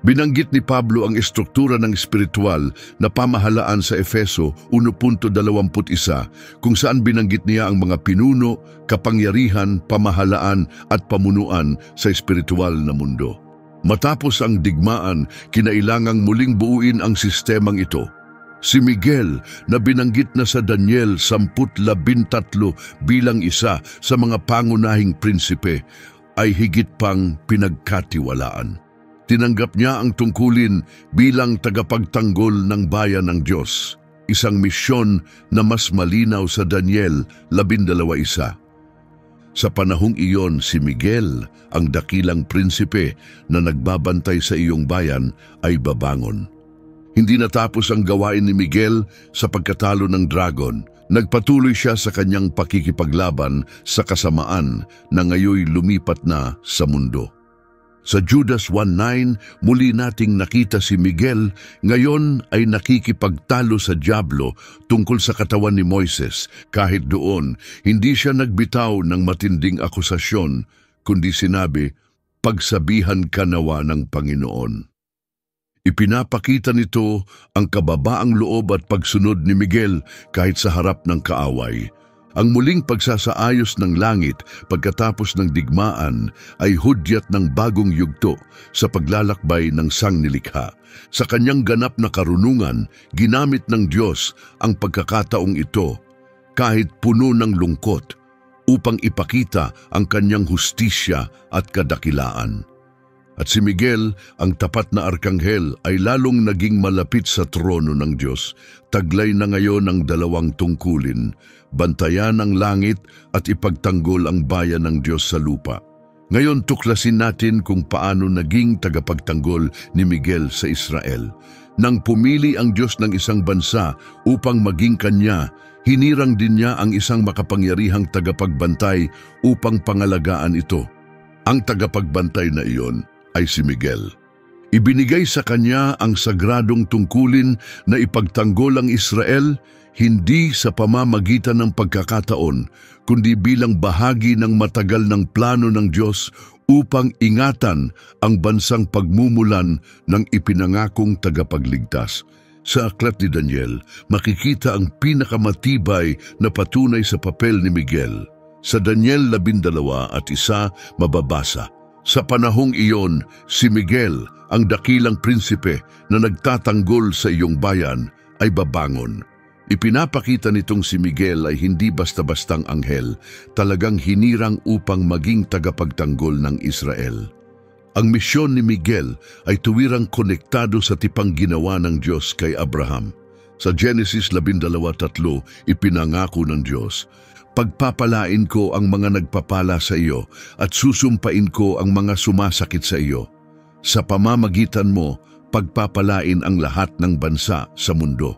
Binanggit ni Pablo ang estruktura ng espiritual na pamahalaan sa Efeso 1:21 kung saan binanggit niya ang mga pinuno, kapangyarihan, pamahalaan at pamunuan sa espiritual na mundo. Matapos ang digmaan, kinailangang muling buuin ang sistemang ito. Si Miguel na binanggit na sa Daniel 10:13 bilang isa sa mga pangunahing prinsipe ay higit pang pinagkatiwalaan. Tinanggap niya ang tungkulin bilang tagapagtanggol ng bayan ng Diyos, isang misyon na mas malinaw sa Daniel 12:1. Sa panahong iyon, si Miguel, ang dakilang prinsipe na nagbabantay sa iyong bayan, ay babangon. Hindi natapos ang gawain ni Miguel sa pagkatalo ng dragon. Nagpatuloy siya sa kanyang pakikipaglaban sa kasamaan na ngayoy lumipat na sa mundo. Sa Judas 1:9, muli nating nakita si Miguel ngayon ay nakikipagtalo sa dyablo tungkol sa katawan ni Moises. Kahit doon, hindi siya nagbitaw ng matinding akusasyon, kundi sinabi, "Pagsabihan ka nawa ng Panginoon." Ipinapakita nito ang kababaang loob at pagsunod ni Miguel kahit sa harap ng kaaway. Ang muling pagsasaayos ng langit pagkatapos ng digmaan ay hudyat ng bagong yugto sa paglalakbay ng sangnilikha. Sa kanyang ganap na karunungan, ginamit ng Diyos ang pagkakataong ito kahit puno ng lungkot upang ipakita ang kanyang hustisya at kadakilaan. At si Miguel, ang tapat na arkanghel, ay lalong naging malapit sa trono ng Diyos. Taglay na ngayon ang dalawang tungkulin, bantayan ang langit at ipagtanggol ang bayan ng Diyos sa lupa. Ngayon tuklasin natin kung paano naging tagapagtanggol ni Miguel sa Israel. Nang pumili ang Diyos ng isang bansa upang maging kanya, hinirang din niya ang isang makapangyarihang tagapagbantay upang pangalagaan ito. Ang tagapagbantay na iyon ay si Miguel. Ibinigay sa kanya ang sagradong tungkulin na ipagtanggol ang Israel hindi sa pamamagitan ng pagkakataon, kundi bilang bahagi ng matagal ng plano ng Diyos upang ingatan ang bansang pagmumulan ng ipinangakong tagapagligtas. Sa aklat ni Daniel, makikita ang pinakamatibay na patunay sa papel ni Miguel. Sa Daniel 12:1 mababasa, sa panahong iyon, si Miguel, ang dakilang prinsipe na nagtatanggol sa iyong bayan, ay babangon. Ipinapakita nitong si Miguel ay hindi basta-bastang anghel, talagang hinirang upang maging tagapagtanggol ng Israel. Ang misyon ni Miguel ay tuwirang konektado sa tipang ginawa ng Diyos kay Abraham. Sa Genesis 12:3, ipinangako ng Diyos, "Pagpapalain ko ang mga nagpapala sa iyo at susumpain ko ang mga sumasakit sa iyo. Sa pamamagitan mo, pagpapalain ang lahat ng bansa sa mundo."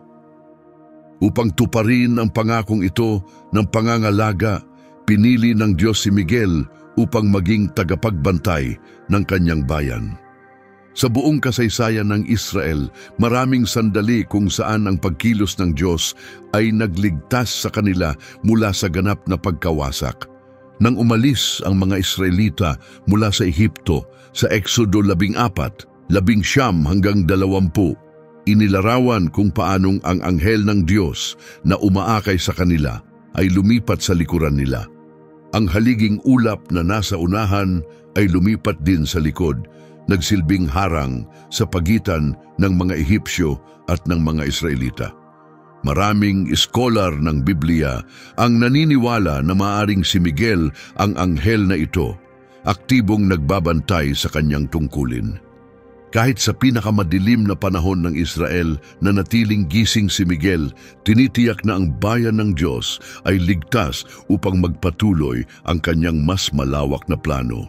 Upang tuparin ang pangakong ito ng pangangalaga, pinili ng Diyos si Miguel upang maging tagapagbantay ng kanyang bayan. Sa buong kasaysayan ng Israel, maraming sandali kung saan ang pagkilos ng Diyos ay nagligtas sa kanila mula sa ganap na pagkawasak. Nang umalis ang mga Israelita mula sa Ehipto sa Exodo 14, 19 hanggang 20, inilarawan kung paanong ang anghel ng Diyos na umaakay sa kanila ay lumipat sa likuran nila. Ang haliging ulap na nasa unahan ay lumipat din sa likod, nagsilbing harang sa pagitan ng mga Ehipsyo at ng mga Israelita. Maraming iskolar ng Biblia ang naniniwala na maaring si Miguel ang anghel na ito, aktibong nagbabantay sa kanyang tungkulin. Kahit sa pinakamadilim na panahon ng Israel na natiling gising si Miguel, tinitiyak na ang bayan ng Diyos ay ligtas upang magpatuloy ang kanyang mas malawak na plano.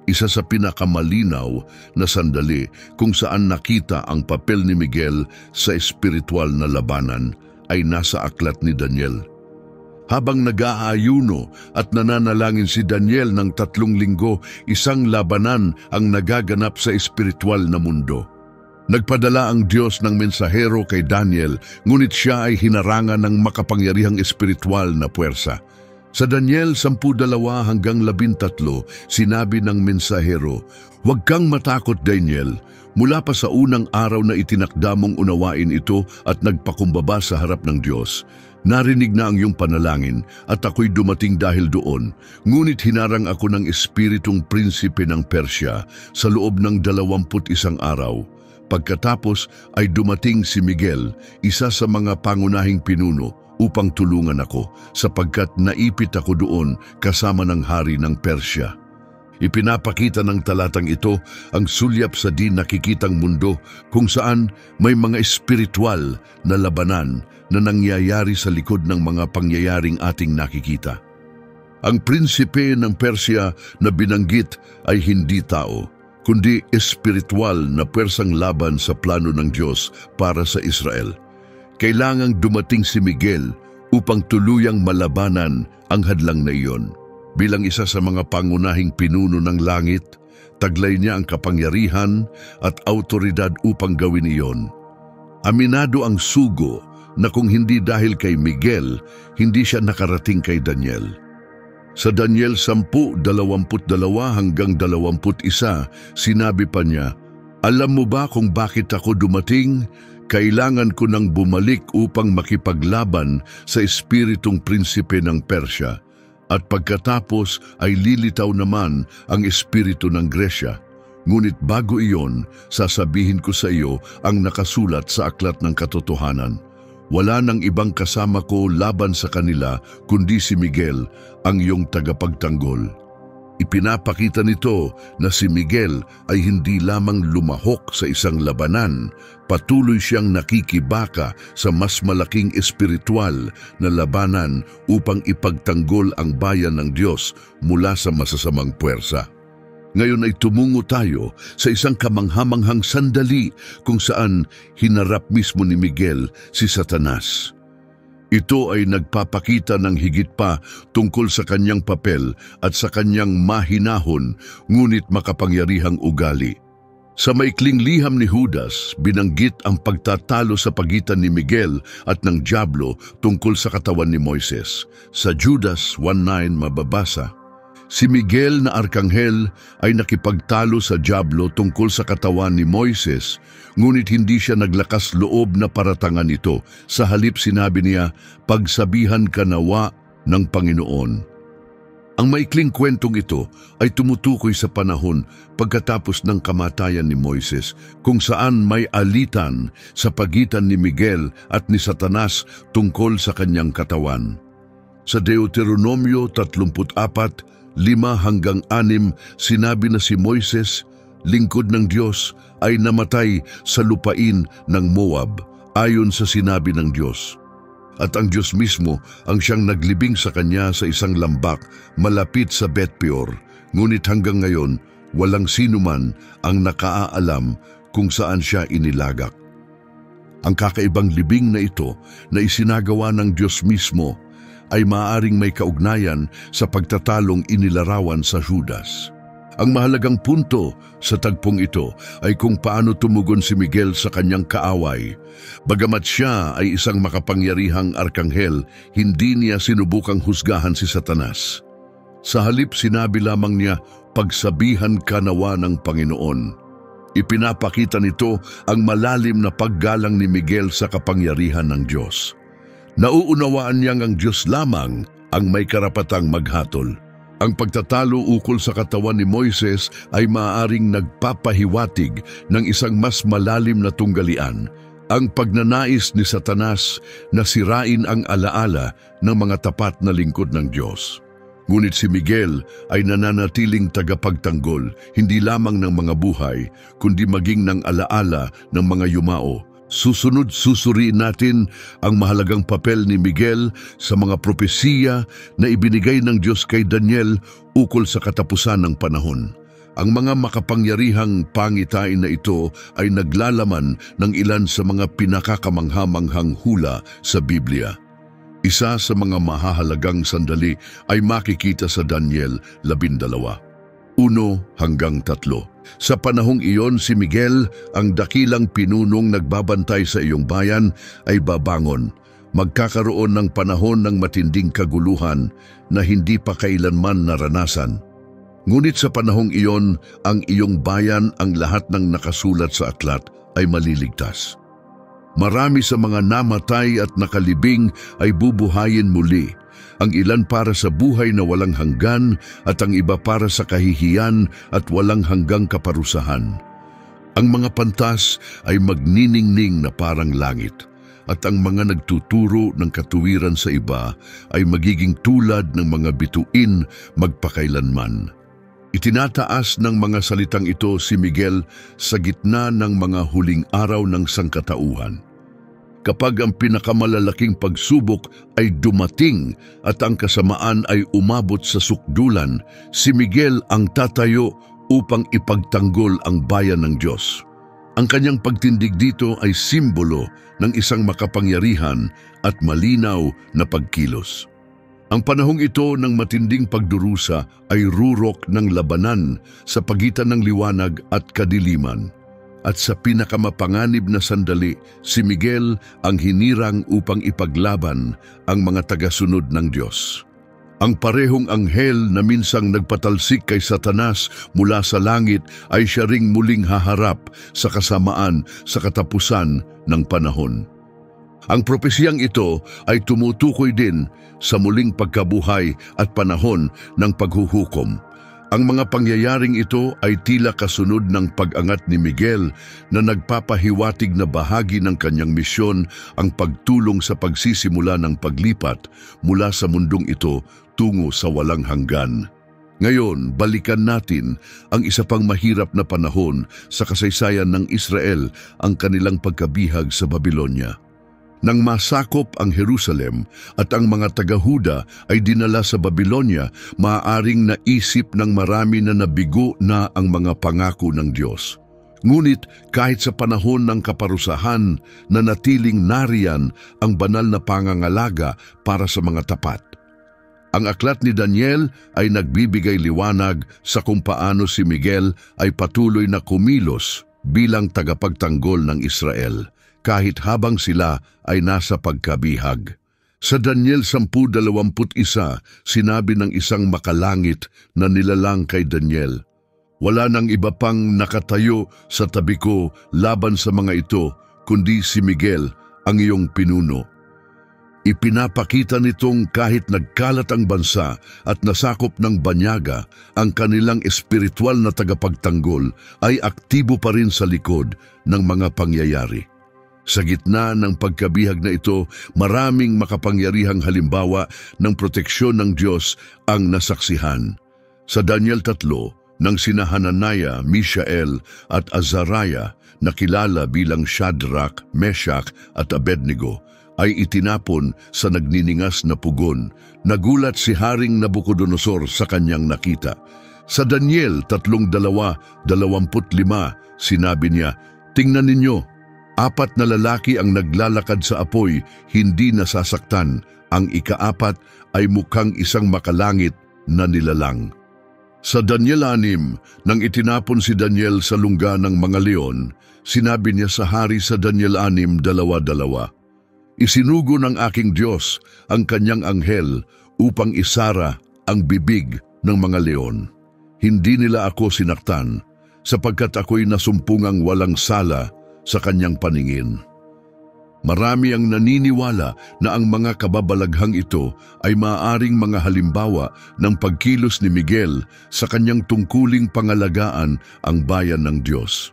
Isa sa pinakamalinaw na sandali kung saan nakita ang papel ni Miguel sa espiritual na labanan ay nasa aklat ni Daniel. Habang nag-aayuno at nananalangin si Daniel ng 3 linggo, isang labanan ang nagaganap sa espiritual na mundo. Nagpadala ang Diyos ng mensahero kay Daniel, ngunit siya ay hinarangan ng makapangyarihang espiritual na puwersa. Sa Daniel 10:2 hanggang 13, sinabi ng mensahero, "Huwag kang matakot, Daniel. Mula pa sa unang araw na itinakda mong unawain ito at nagpakumbaba sa harap ng Diyos, narinig na ang iyong panalangin at ako'y dumating dahil doon. Ngunit hinarang ako ng espiritong prinsipe ng Persya sa loob ng 21 araw. Pagkatapos ay dumating si Miguel, isa sa mga pangunahing pinuno, upang tulungan ako sapagkat naipit ako doon kasama ng hari ng Persya." Ipinapakita ng talatang ito ang sulyap sa di nakikitang mundo kung saan may mga espiritual na labanan na nangyayari sa likod ng mga pangyayaring ating nakikita. Ang prinsipe ng Persya na binanggit ay hindi tao, kundi espiritual na pwersang laban sa plano ng Diyos para sa Israel. Kailangang dumating si Miguel upang tuluyang malabanan ang hadlang na iyon. Bilang isa sa mga pangunahing pinuno ng langit, taglay niya ang kapangyarihan at autoridad upang gawin iyon. Aminado ang sugo na kung hindi dahil kay Miguel, hindi siya nakarating kay Daniel. Sa Daniel 10:22 hanggang 21, sinabi pa niya, "Alam mo ba kung bakit ako dumating? Kailangan ko nang bumalik upang makipaglaban sa espiritong prinsipe ng Persya. At pagkatapos ay lilitaw naman ang espiritu ng Gresya. Ngunit bago iyon, sasabihin ko sa iyo ang nakasulat sa aklat ng katotohanan. Wala nang ibang kasama ko laban sa kanila kundi si Miguel, ang iyong tagapagtanggol." Ipinapakita nito na si Miguel ay hindi lamang lumahok sa isang labanan, patuloy siyang nakikibaka sa mas malaking espiritual na labanan upang ipagtanggol ang bayan ng Diyos mula sa masasamang puwersa. Ngayon ay tumungo tayo sa isang kamanghamanghang sandali kung saan hinarap mismo ni Miguel si Satanas. Ito ay nagpapakita ng higit pa tungkol sa kanyang papel at sa kanyang mahinahon ngunit makapangyarihang ugali. Sa maikling liham ni Judas, binanggit ang pagtatalo sa pagitan ni Miguel at ng Diablo tungkol sa katawan ni Moises. Sa Judas 1:9 mababasa, Si Miguel na arkanghel ay nakipagtalo sa dyablo tungkol sa katawan ni Moises, ngunit hindi siya naglakas loob na paratangan ito. Sa halip sinabi niya, "Pagsabihan ka nawa ng Panginoon." Ang maikling kwentong ito ay tumutukoy sa panahon pagkatapos ng kamatayan ni Moises, kung saan may alitan sa pagitan ni Miguel at ni Satanas tungkol sa kanyang katawan. Sa Deuteronomio 34:5-6, sinabi na si Moises, lingkod ng Diyos, ay namatay sa lupain ng Moab, ayon sa sinabi ng Diyos. At ang Diyos mismo ang siyang naglibing sa kanya sa isang lambak malapit sa Bet-peor. Ngunit hanggang ngayon, walang sinuman ang nakaalam kung saan siya inilagak. Ang kakaibang libing na ito na isinagawa ng Diyos mismo ay maaaring may kaugnayan sa pagtatalong inilarawan sa Judas. Ang mahalagang punto sa tagpong ito ay kung paano tumugon si Miguel sa kanyang kaaway. Bagamat siya ay isang makapangyarihang arkanghel, hindi niya sinubukang husgahan si Satanas. Sa halip sinabi lamang niya, "Pagsabihan ka nawa ng Panginoon." Ipinapakita nito ang malalim na paggalang ni Miguel sa kapangyarihan ng Diyos. Nauunawaan niyang ang Diyos lamang ang may karapatang maghatol. Ang pagtatalo ukol sa katawan ni Moises ay maaaring nagpapahiwatig ng isang mas malalim na tunggalian, ang pagnanais ni Satanas na sirain ang alaala ng mga tapat na lingkod ng Diyos. Ngunit si Miguel ay nananatiling tagapagtanggol, hindi lamang ng mga buhay, kundi maging ng alaala ng mga yumao. Susunod susuriin natin ang mahalagang papel ni Miguel sa mga propesiya na ibinigay ng Diyos kay Daniel ukol sa katapusan ng panahon. Ang mga makapangyarihang pangitain na ito ay naglalaman ng ilan sa mga pinakakamangha-manghang hula sa Biblia. Isa sa mga mahahalagang sandali ay makikita sa Daniel 12, 1-3. Sa panahong iyon, si Miguel, ang dakilang pinunong nagbabantay sa iyong bayan, ay babangon. Magkakaroon ng panahon ng matinding kaguluhan na hindi pa kailanman naranasan. Ngunit sa panahong iyon, ang iyong bayan, ang lahat ng nakasulat sa aklat, ay maliligtas. Marami sa mga namatay at nakalibing ay bubuhayin muli. Ang ilan para sa buhay na walang hanggan at ang iba para sa kahihiyan at walang hanggang kaparusahan. Ang mga pantas ay magniningning na parang langit, at ang mga nagtuturo ng katuwiran sa iba ay magiging tulad ng mga bituin magpakailanman. Itinataas ng mga salitang ito si Miguel sa gitna ng mga huling araw ng sangkatauhan. Kapag ang pinakamalalaking pagsubok ay dumating at ang kasamaan ay umabot sa sukdulan, si Miguel ang tatayo upang ipagtanggol ang bayan ng Diyos. Ang kanyang pagtindig dito ay simbolo ng isang makapangyarihan at malinaw na pagkilos. Ang panahong ito ng matinding pagdurusa ay rurok ng labanan sa pagitan ng liwanag at kadiliman. At sa pinakamapanganib na sandali, si Miguel ang hinirang upang ipaglaban ang mga tagasunod ng Diyos. Ang parehong anghel na minsang nagpatalsik kay Satanas mula sa langit ay siya ring muling haharap sa kasamaan sa katapusan ng panahon. Ang propesiyang ito ay tumutukoy din sa muling pagkabuhay at panahon ng paghuhukom. Ang mga pangyayaring ito ay tila kasunod ng pag-angat ni Miguel na nagpapahiwatig na bahagi ng kanyang misyon ang pagtulong sa pagsisimula ng paglipat mula sa mundong ito tungo sa walang hanggan. Ngayon, balikan natin ang isa pang mahirap na panahon sa kasaysayan ng Israel, ang kanilang pagkabihag sa Babilonya. Nang masakop ang Jerusalem at ang mga taga-Huda ay dinala sa Babilonya, maaaring naisip ng marami na nabigo na ang mga pangako ng Diyos. Ngunit kahit sa panahon ng kaparusahan, nanatiling nariyan ang banal na pangangalaga para sa mga tapat. Ang aklat ni Daniel ay nagbibigay liwanag sa kung paano si Miguel ay patuloy na kumilos bilang tagapagtanggol ng Israel, kahit habang sila ay nasa pagkabihag. Sa Daniel 10:21, sinabi ng isang makalangit na nilalang kay Daniel, "Wala nang iba pang nakatayo sa tabi ko laban sa mga ito, kundi si Miguel, ang iyong pinuno." Ipinapakita nitong kahit nagkalat ang bansa at nasakop ng banyaga, ang kanilang espiritual na tagapagtanggol ay aktibo pa rin sa likod ng mga pangyayari. Sa gitna ng pagkabihag na ito, maraming makapangyarihang halimbawa ng proteksyon ng Diyos ang nasaksihan. Sa Daniel 3, nang sina Hananiah, Mishael at Azariah na kilala bilang Shadrach, Meshach at Abednego, ay itinapon sa nagniningas na pugon. Nagulat si Haring Nabucodonosor sa kanyang nakita. Sa Daniel 3:25, sinabi niya, "Tingnan ninyo, 4 na lalaki ang naglalakad sa apoy, hindi nasasaktan. Ang ika-4 ay mukhang isang makalangit na nilalang." Sa Daniel 6, nang itinapon si Daniel sa lungga ng mga leon, sinabi niya sa hari sa Daniel 6:2, "Isinugo ng aking Diyos ang kanyang anghel upang isara ang bibig ng mga leon. Hindi nila ako sinaktan, sapagkat ako'y nasumpungang walang sala sa kanyang paningin." Marami ang naniniwala na ang mga kababalaghang ito ay maaaring mga halimbawa ng pagkilos ni Miguel sa kanyang tungkuling pangalagaan ang bayan ng Diyos.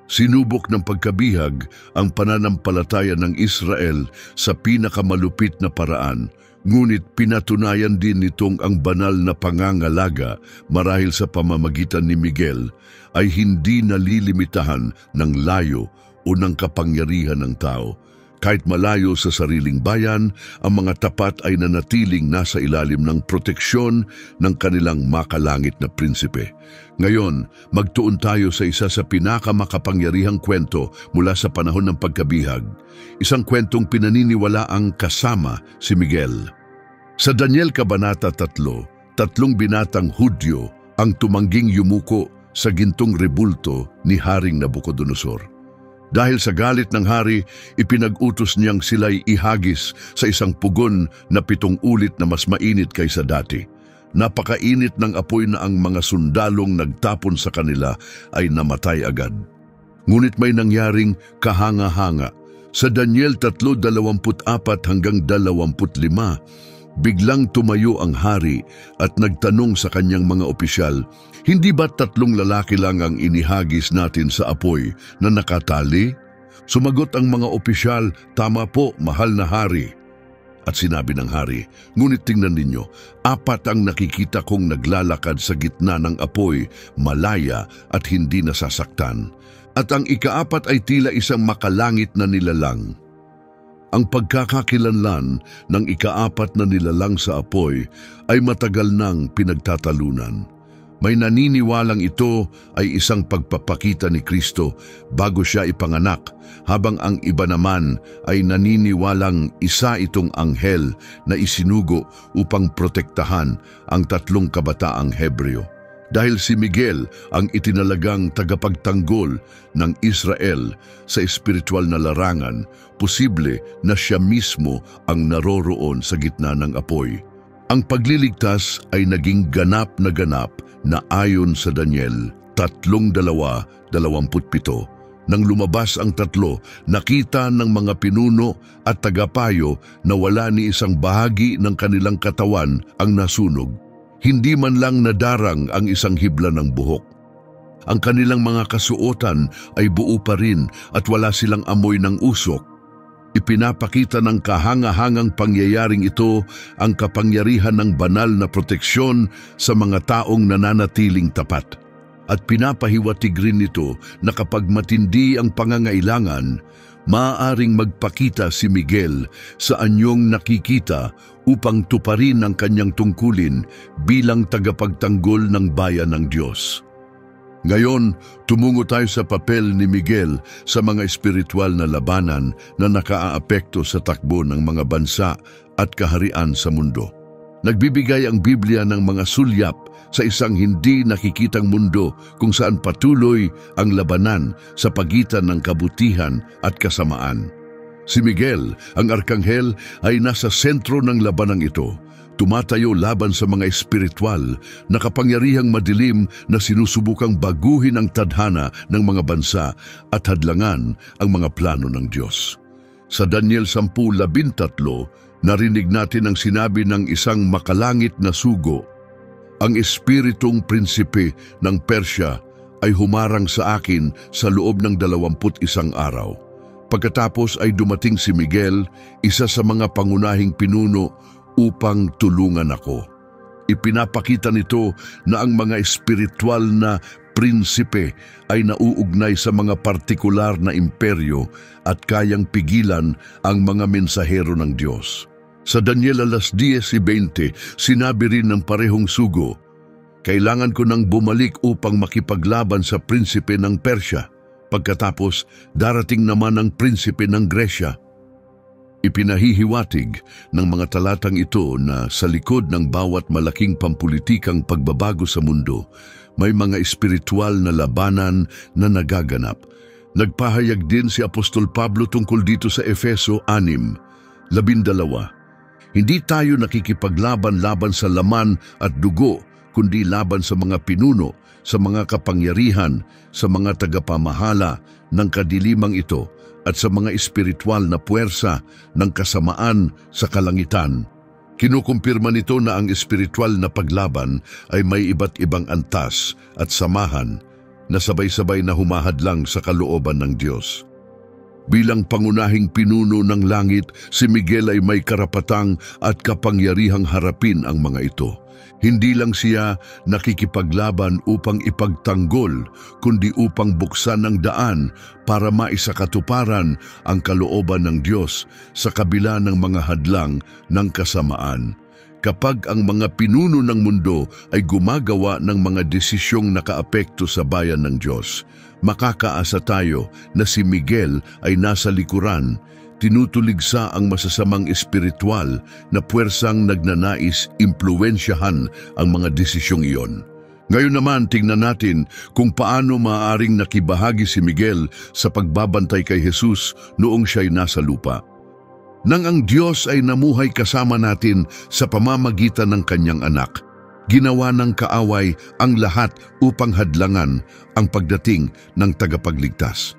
Sinubok ng pagkabihag ang pananampalataya ng Israel sa pinakamalupit na paraan, ngunit pinatunayan din nitong ang banal na pangangalaga marahil sa pamamagitan ni Miguel ay hindi nalilimitahan ng layo o ng kapangyarihan ng tao. Kahit malayo sa sariling bayan, ang mga tapat ay nanatiling nasa ilalim ng proteksyon ng kanilang makalangit na prinsipe. Ngayon, magtuon tayo sa isa sa pinakamakapangyarihang kwento mula sa panahon ng pagkabihag. Isang kwentong pinaniniwalaang kasama si Miguel. Sa Daniel Kabanata 3, 3 binatang Hudyo ang tumangging yumuko sa gintong rebulto ni Haring Nabucodonosor. Dahil sa galit ng hari, ipinag-utos niyang sila'y ihagis sa isang pugon na 7 ulit na mas mainit kaysa dati. Napakainit ng apoy na ang mga sundalong nagtapon sa kanila ay namatay agad. Ngunit may nangyaring kahanga-hanga. Sa Daniel 3:24-25, biglang tumayo ang hari at nagtanong sa kanyang mga opisyal, "Hindi ba 3 lalaki lang ang inihagis natin sa apoy na nakatali?" Sumagot ang mga opisyal, "Tama po, mahal na hari." At sinabi ng hari, "Ngunit tingnan ninyo, 4 ang nakikita kong naglalakad sa gitna ng apoy, malaya at hindi nasasaktan. At ang ika-4 ay tila isang makalangit na nilalang." Ang pagkakakilanlan ng ika-4 na nilalang sa apoy ay matagal nang pinagtatalunan. May naniniwalang ito ay isang pagpapakita ni Kristo bago siya ipanganak, habang ang iba naman ay naniniwalang isa itong anghel na isinugo upang protektahan ang 3 kabataang Hebreo. Dahil si Miguel ang itinalagang tagapagtanggol ng Israel sa espiritual na larangan, posible na siya mismo ang naroroon sa gitna ng apoy. Ang pagliligtas ay naging ganap na ayon sa Daniel 3:2-27. Nang lumabas ang 3, nakita ng mga pinuno at tagapayo na wala ni isang bahagi ng kanilang katawan ang nasunog. Hindi man lang nadarang ang isang hibla ng buhok. Ang kanilang mga kasuotan ay buo pa rin at wala silang amoy ng usok. Ipinapakita ng kahanga-hangang pangyayaring ito ang kapangyarihan ng banal na proteksyon sa mga taong nananatiling tapat. At pinapahiwatig rin nito na kapag matindi ang pangangailangan, maaaring magpakita si Miguel sa anyong nakikita upang tuparin ang kanyang tungkulin bilang tagapagtanggol ng bayan ng Diyos. Ngayon, tumungo tayo sa papel ni Miguel sa mga espiritual na labanan na nakaaapekto sa takbo ng mga bansa at kaharian sa mundo. Nagbibigay ang Biblia ng mga sulyap sa isang hindi nakikitang mundo kung saan patuloy ang labanan sa pagitan ng kabutihan at kasamaan. Si Miguel, ang arkanghel, ay nasa sentro ng labanang ito. Tumatayo laban sa mga espiritual na kapangyarihang madilim na sinusubukang baguhin ang tadhana ng mga bansa at hadlangan ang mga plano ng Diyos. Sa Daniel 10:13, narinig natin ang sinabi ng isang makalangit na sugo, "Ang espiritong prinsipe ng Persya ay humarang sa akin sa loob ng 21 araw. Pagkatapos ay dumating si Miguel, isa sa mga pangunahing pinuno, upang tulungan ako." Ipinapakita nito na ang mga espiritual na prinsipe ay nauugnay sa mga partikular na imperyo at kayang pigilan ang mga mensahero ng Diyos. Sa Daniel 10:20, sinabi rin ng parehong sugo, "Kailangan ko nang bumalik upang makipaglaban sa prinsipe ng Persya. Pagkatapos, darating naman ang prinsipe ng Gresya." Ipinahihiwatig ng mga talatang ito na sa likod ng bawat malaking pampulitikang pagbabago sa mundo, may mga espiritual na labanan na nagaganap. Nagpahayag din si Apostol Pablo tungkol dito sa Efeso 6:12. "Hindi tayo nakikipaglaban-laban sa laman at dugo, kundi laban sa mga pinuno, sa mga kapangyarihan, sa mga tagapamahala ng kadilimang ito, at sa mga espiritual na puwersa ng kasamaan sa kalangitan." Kinukumpirma nito na ang espiritual na paglaban ay may iba't ibang antas at samahan na sabay-sabay na humahadlang sa kalooban ng Diyos. Bilang pangunahing pinuno ng langit, si Miguel ay may karapatang at kapangyarihang harapin ang mga ito. Hindi lang siya nakikipaglaban upang ipagtanggol, kundi upang buksan ang daan para maisakatuparan ang kalooban ng Diyos sa kabila ng mga hadlang ng kasamaan. Kapag ang mga pinuno ng mundo ay gumagawa ng mga desisyong nakaapekto sa bayan ng Diyos, makakaasa tayo na si Miguel ay nasa likuran, tinutuligsa ang masasamang espiritual na puwersang nagnanais impluwensyahan ang mga desisyong iyon. Ngayon naman, tingnan natin kung paano maaaring nakibahagi si Miguel sa pagbabantay kay Jesus noong siya'y nasa lupa. Nang ang Diyos ay namuhay kasama natin sa pamamagitan ng kanyang anak, ginawa ng kaaway ang lahat upang hadlangan ang pagdating ng tagapagligtas.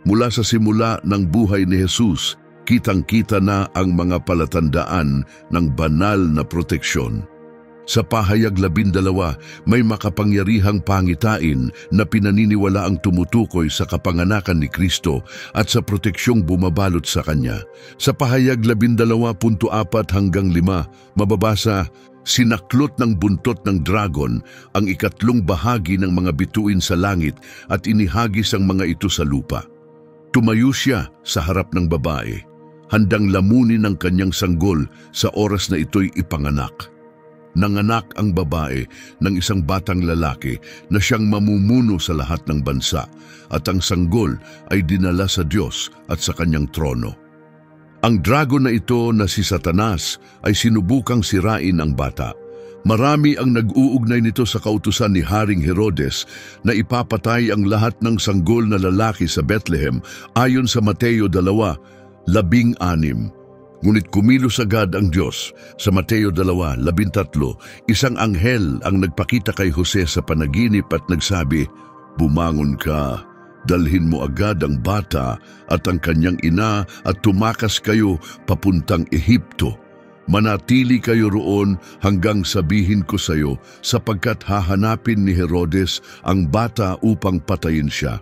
Mula sa simula ng buhay ni Jesus, kitang-kita na ang mga palatandaan ng banal na proteksyon. Sa pahayag 12, may makapangyarihang pangitain na pinaniniwala ang tumutukoy sa kapanganakan ni Kristo at sa proteksyong bumabalot sa Kanya. Sa pahayag 12.4-5, mababasa, "Sinaklot ng buntot ng dragon ang ikatlong bahagi ng mga bituin sa langit at inihagis ang mga ito sa lupa. Tumayo siya sa harap ng babae, handang lamunin ang kanyang sanggol sa oras na ito'y ipanganak. Nanganak ang babae ng isang batang lalaki na siyang mamumuno sa lahat ng bansa, at ang sanggol ay dinala sa Diyos at sa kanyang trono." Ang dragon na ito na si Satanas ay sinubukang sirain ang bata. Marami ang nag-uugnay nito sa kautusan ni Haring Herodes na ipapatay ang lahat ng sanggol na lalaki sa Bethlehem ayon sa Mateo 2:16. Ngunit kumilos agad ang Diyos. Sa Mateo 2:13, isang anghel ang nagpakita kay Jose sa panaginip at nagsabi, "Bumangon ka, dalhin mo agad ang bata at ang kanyang ina at tumakas kayo papuntang Ehipto. Manatili kayo roon hanggang sabihin ko sa iyo, sapagkat hahanapin ni Herodes ang bata upang patayin siya."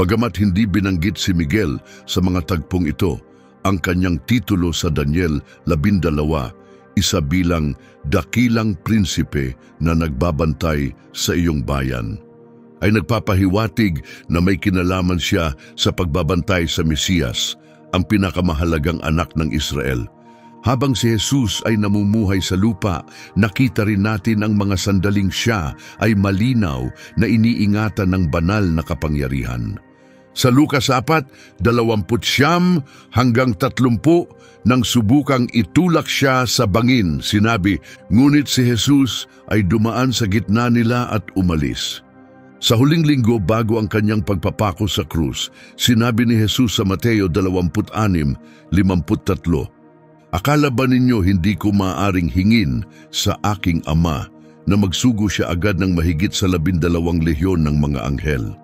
Bagamat hindi binanggit si Miguel sa mga tagpong ito, ang kanyang titulo sa Daniel 12, isa bilang dakilang prinsipe na nagbabantay sa iyong bayan, ay nagpapahiwatig na may kinalaman siya sa pagbabantay sa Mesiyas, ang pinakamahalagang anak ng Israel. Habang si Jesus ay namumuhay sa lupa, nakita rin natin ang mga sandaling siya ay malinaw na iniingatan ng banal na kapangyarihan. Sa Lucas 4:29-30, nang subukang itulak siya sa bangin, sinabi, ngunit si Jesus ay dumaan sa gitna nila at umalis. Sa huling linggo bago ang kanyang pagpapako sa krus, sinabi ni Jesus sa Mateo 26:53, "Akala ba ninyo hindi ko maaaring hingin sa aking Ama na magsugo siya agad ng mahigit sa 12 lehyon ng mga anghel?"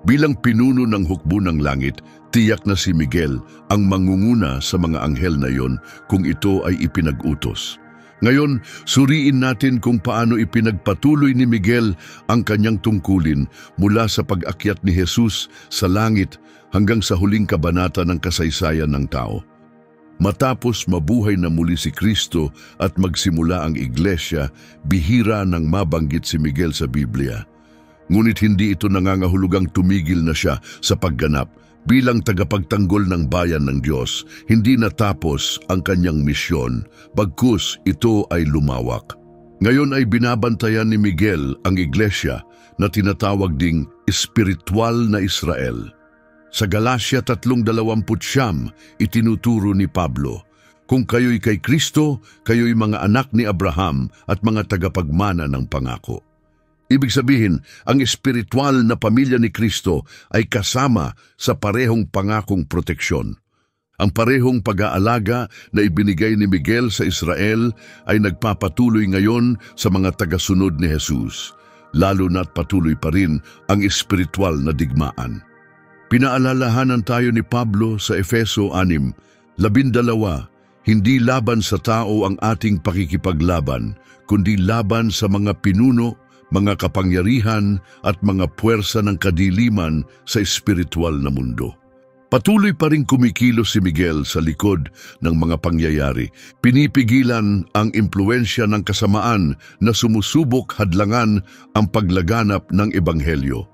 Bilang pinuno ng hukbo ng langit, tiyak na si Miguel ang mangunguna sa mga anghel na iyon kung ito ay ipinag-utos. Ngayon, suriin natin kung paano ipinagpatuloy ni Miguel ang kanyang tungkulin mula sa pag-akyat ni Jesus sa langit hanggang sa huling kabanata ng kasaysayan ng tao. Matapos mabuhay na muli si Kristo at magsimula ang iglesia, bihira nang mabanggit si Miguel sa Biblia. Ngunit hindi ito nangangahulugang tumigil na siya sa pagganap. Bilang tagapagtanggol ng bayan ng Diyos, hindi natapos ang kanyang misyon, bagkus ito ay lumawak. Ngayon ay binabantayan ni Miguel ang iglesia na tinatawag ding espiritual na Israel. Sa Galacia 3:29, itinuturo ni Pablo, "Kung kayo'y kay Kristo, kayo'y mga anak ni Abraham at mga tagapagmana ng pangako." Ibig sabihin, ang espiritual na pamilya ni Kristo ay kasama sa parehong pangakong proteksyon. Ang parehong pag-aalaga na ibinigay ni Miguel sa Israel ay nagpapatuloy ngayon sa mga tagasunod ni Jesus, lalo na't patuloy pa rin ang espiritual na digmaan. Pinaalalahanan tayo ni Pablo sa Efeso 6:12, "Hindi laban sa tao ang ating pakikipaglaban, kundi laban sa mga pinuno, mga kapangyarihan at mga puwersa ng kadiliman sa espiritual na mundo." Patuloy pa rin kumikilos si Miguel sa likod ng mga pangyayari. Pinipigilan ang impluensya ng kasamaan na sumusubok hadlangan ang paglaganap ng ebanghelyo.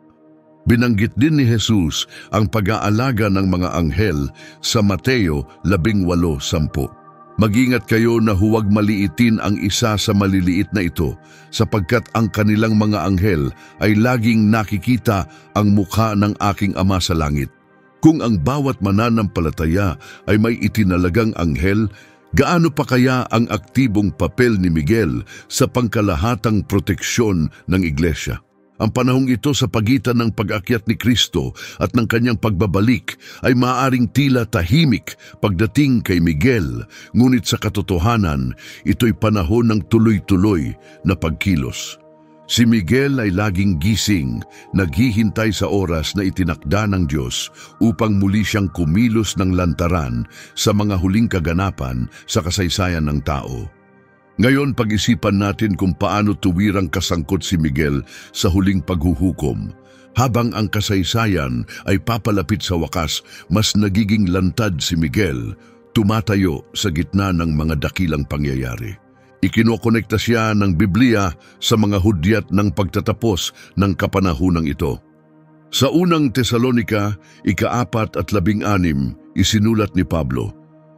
Binanggit din ni Jesus ang pag-aalaga ng mga anghel sa Mateo 18:10. "Mag-ingat kayo na huwag maliitin ang isa sa maliliit na ito, sapagkat ang kanilang mga anghel ay laging nakikita ang mukha ng aking Ama sa langit." Kung ang bawat mananampalataya ay may itinalagang anghel, gaano pa kaya ang aktibong papel ni Miguel sa pangkalahatang proteksyon ng iglesia? Ang panahong ito sa pagitan ng pag-akyat ni Kristo at ng kanyang pagbabalik ay maaaring tila tahimik pagdating kay Miguel, ngunit sa katotohanan, ito'y panahon ng tuloy-tuloy na pagkilos. Si Miguel ay laging gising, naghihintay sa oras na itinakda ng Diyos upang muli siyang kumilos ng lantaran sa mga huling kaganapan sa kasaysayan ng tao. Ngayon, pag-isipan natin kung paano tuwirang kasangkot si Miguel sa huling paghuhukom. Habang ang kasaysayan ay papalapit sa wakas, mas nagiging lantad si Miguel, tumatayo sa gitna ng mga dakilang pangyayari. Ikinokonekta siya ng Biblia sa mga hudyat ng pagtatapos ng kapanahunang ito. Sa unang Tesalonika 4:16, isinulat ni Pablo,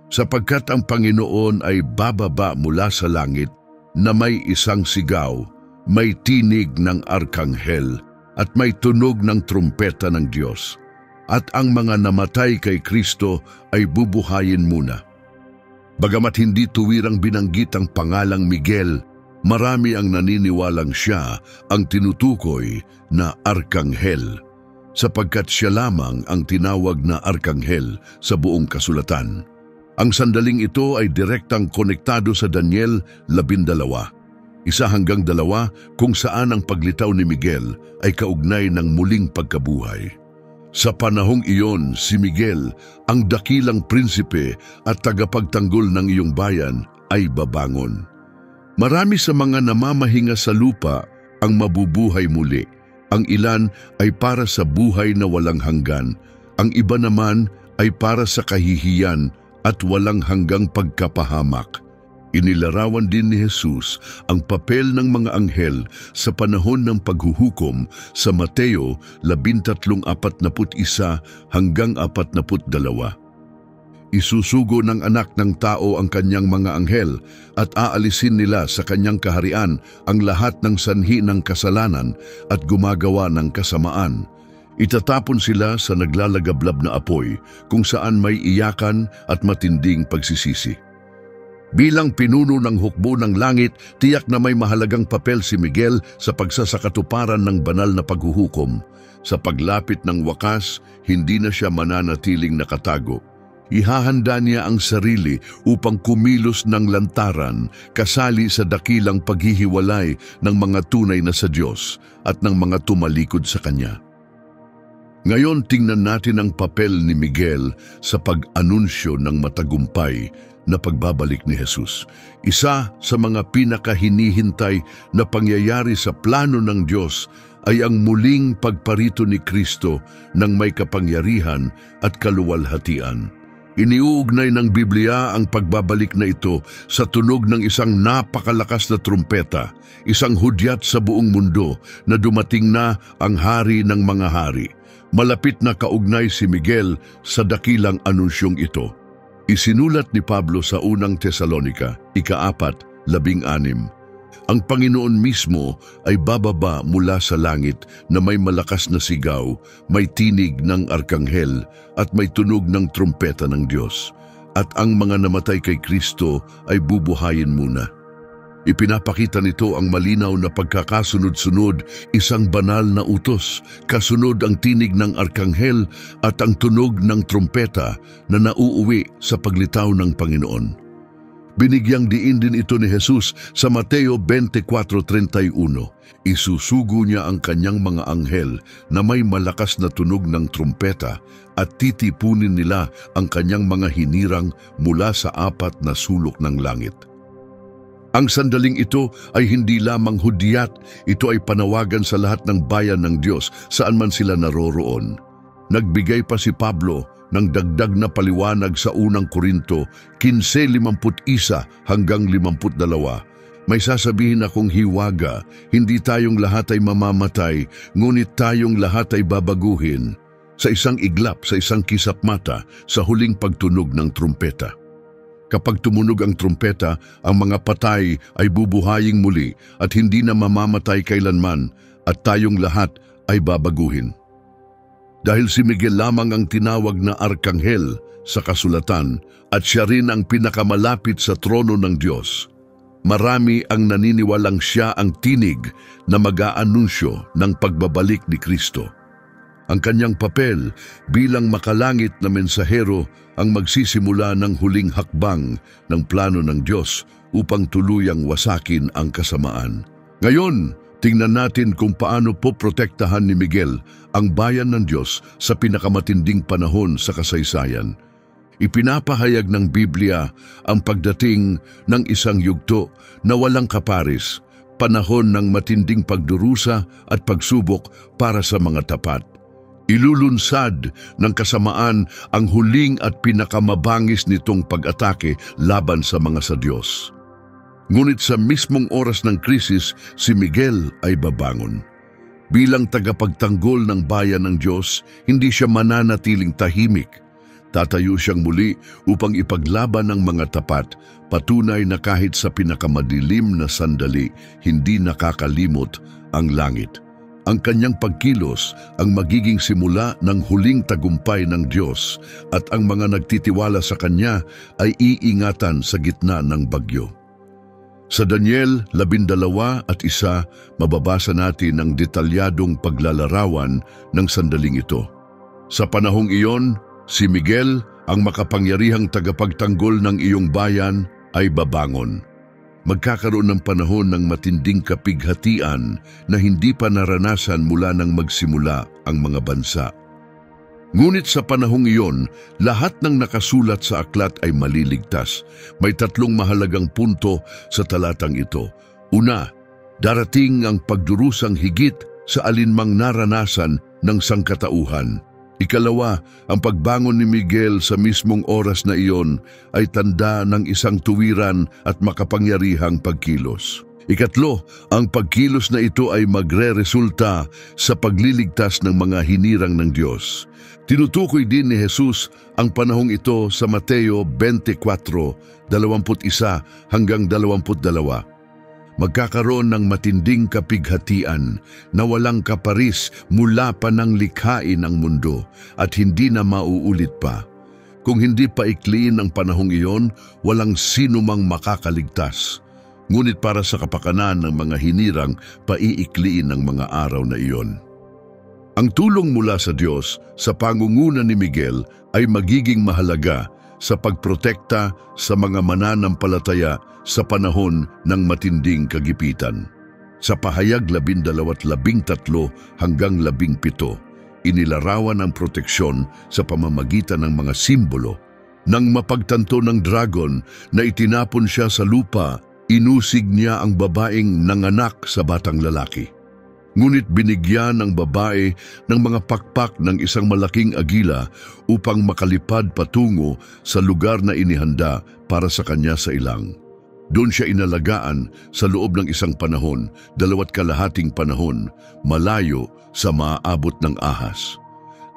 "Sapagkat ang Panginoon ay bababa mula sa langit na may isang sigaw, may tinig ng arkanghel, at may tunog ng trumpeta ng Diyos. At ang mga namatay kay Kristo ay bubuhayin muna." Bagamat hindi tuwirang binanggit ang pangalang Miguel, marami ang naniniwalang siya ang tinutukoy na arkanghel, sapagkat siya lamang ang tinawag na arkanghel sa buong kasulatan. Ang sandaling ito ay direktang konektado sa Daniel 12, 1-2, kung saan ang paglitaw ni Miguel ay kaugnay ng muling pagkabuhay. Sa panahong iyon, si Miguel, ang dakilang prinsipe at tagapagtanggol ng iyong bayan, ay babangon. Marami sa mga namamahinga sa lupa ang mabubuhay muli. Ang ilan ay para sa buhay na walang hanggan. Ang iba naman ay para sa kahihiyan at walang hanggang pagkapahamak. Inilarawan din ni Jesus ang papel ng mga anghel sa panahon ng paghuhukom sa Mateo 13:41-42. Isusugo ng anak ng tao ang kanyang mga anghel at aalisin nila sa kanyang kaharian ang lahat ng sanhi ng kasalanan at gumagawa ng kasamaan. Itatapon sila sa naglalagablab na apoy kung saan may iyakan at matinding pagsisisi. Bilang pinuno ng hukbo ng langit, tiyak na may mahalagang papel si Miguel sa pagsasakatuparan ng banal na paghuhukom. Sa paglapit ng wakas, hindi na siya mananatiling nakatago. Ihahanda niya ang sarili upang kumilos ng lantaran, kasali sa dakilang paghihiwalay ng mga tunay na sa Diyos at ng mga tumalikod sa Kanya. Ngayon tingnan natin ang papel ni Miguel sa pag-anunsyo ng matagumpay na pagbabalik ni Jesus. Isa sa mga pinakahinihintay na pangyayari sa plano ng Diyos ay ang muling pagparito ni Kristo ng may kapangyarihan at kaluwalhatian. Iniuugnay ng Biblia ang pagbabalik na ito sa tunog ng isang napakalakas na trumpeta, isang hudyat sa buong mundo na dumating na ang hari ng mga hari. Malapit na kaugnay si Miguel sa dakilang anunsyong ito. Isinulat ni Pablo sa unang Tesalonica, 4:16. Ang Panginoon mismo ay bababa mula sa langit na may malakas na sigaw, may tinig ng arkanghel at may tunog ng trumpeta ng Diyos. At ang mga namatay kay Kristo ay bubuhayin muna. Ipinapakita nito ang malinaw na pagkakasunod-sunod, isang banal na utos, kasunod ang tinig ng arkanghel at ang tunog ng trumpeta na nauuwi sa paglitaw ng Panginoon. Binigyang diin din ito ni Jesus sa Mateo 24:31. Isusugo niya ang kanyang mga anghel na may malakas na tunog ng trumpeta at titipunin nila ang kanyang mga hinirang mula sa 4 na sulok ng langit. Ang sandaling ito ay hindi lamang hudyat, ito ay panawagan sa lahat ng bayan ng Diyos saan man sila naroroon. Nagbigay pa si Pablo ng dagdag na paliwanag sa unang Korinto 15:51 hanggang 52. May sasabihin akong hiwaga, hindi tayong lahat ay mamamatay, ngunit tayong lahat ay babaguhin. Sa isang iglap, sa isang kisap mata, sa huling pagtunog ng trumpeta. Kapag tumunog ang trumpeta, ang mga patay ay bubuhaying muli at hindi na mamamatay kailanman at tayong lahat ay babaguhin. Dahil si Miguel lamang ang tinawag na arkanghel sa kasulatan at siya rin ang pinakamalapit sa trono ng Diyos, marami ang naniniwalang siya ang tinig na mag-aanunsyo ng pagbabalik ni Kristo. Ang kanyang papel bilang makalangit na mensahero ang magsisimula ng huling hakbang ng plano ng Diyos upang tuluyang wasakin ang kasamaan. Ngayon, tingnan natin kung paano poprotektahan ni Miguel ang bayan ng Diyos sa pinakamatinding panahon sa kasaysayan. Ipinapahayag ng Biblia ang pagdating ng isang yugto na walang kaparis, panahon ng matinding pagdurusa at pagsubok para sa mga tapat. Ilulunsad ng kasamaan ang huling at pinakamabangis nitong pag-atake laban sa mga sa Diyos. Ngunit sa mismong oras ng krisis, si Miguel ay babangon. Bilang tagapagtanggol ng bayan ng Diyos, hindi siya mananatiling tahimik. Tatayo siyang muli upang ipaglaban ang mga tapat, patunay na kahit sa pinakamadilim na sandali, hindi nakakalimot ang langit. Ang kanyang pagkilos ang magiging simula ng huling tagumpay ng Diyos at ang mga nagtitiwala sa Kanya ay iingatan sa gitna ng bagyo. Sa Daniel 12:1, mababasa natin ang detalyadong paglalarawan ng sandaling ito. Sa panahong iyon, si Miguel, ang makapangyarihang tagapagtanggol ng iyong bayan, ay babangon. Magkakaroon ng panahon ng matinding kapighatian na hindi pa naranasan mula nang magsimula ang mga bansa. Ngunit sa panahong iyon, lahat ng nakasulat sa aklat ay maliligtas. May 3 mahalagang punto sa talatang ito. Una, darating ang pagdurusang higit sa alinmang naranasan ng sangkatauhan. Ikalawa, ang pagbangon ni Miguel sa mismong oras na iyon ay tanda ng isang tuwiran at makapangyarihang pagkilos. Ikatlo, ang pagkilos na ito ay magre-resulta sa pagliligtas ng mga hinirang ng Diyos. Tinutukoy din ni Jesus ang panahong ito sa Mateo 24:21 hanggang 22. Magkakaroon ng matinding kapighatian na walang kaparis mula pa nang likhain ang mundo at hindi na mauulit pa. Kung hindi paikliin ang panahong iyon, walang sino mang makakaligtas. Ngunit para sa kapakanan ng mga hinirang, paiikliin ang mga araw na iyon. Ang tulong mula sa Diyos sa pangunguna ni Miguel ay magiging mahalaga sa pagprotekta sa mga mananampalataya sa panahon ng matinding kagipitan. Sa pahayag 12:13 hanggang 17, inilarawan ang proteksyon sa pamamagitan ng mga simbolo. Nang mapagtanto ng dragon na itinapon siya sa lupa, inusig niya ang babaeng nanganak sa batang lalaki. Ngunit binigyan ng babae ng mga pakpak ng isang malaking agila upang makalipad patungo sa lugar na inihanda para sa kanya sa ilang. Doon siya inalagaan sa loob ng isang panahon, 2.5 panahon, malayo sa maaabot ng ahas.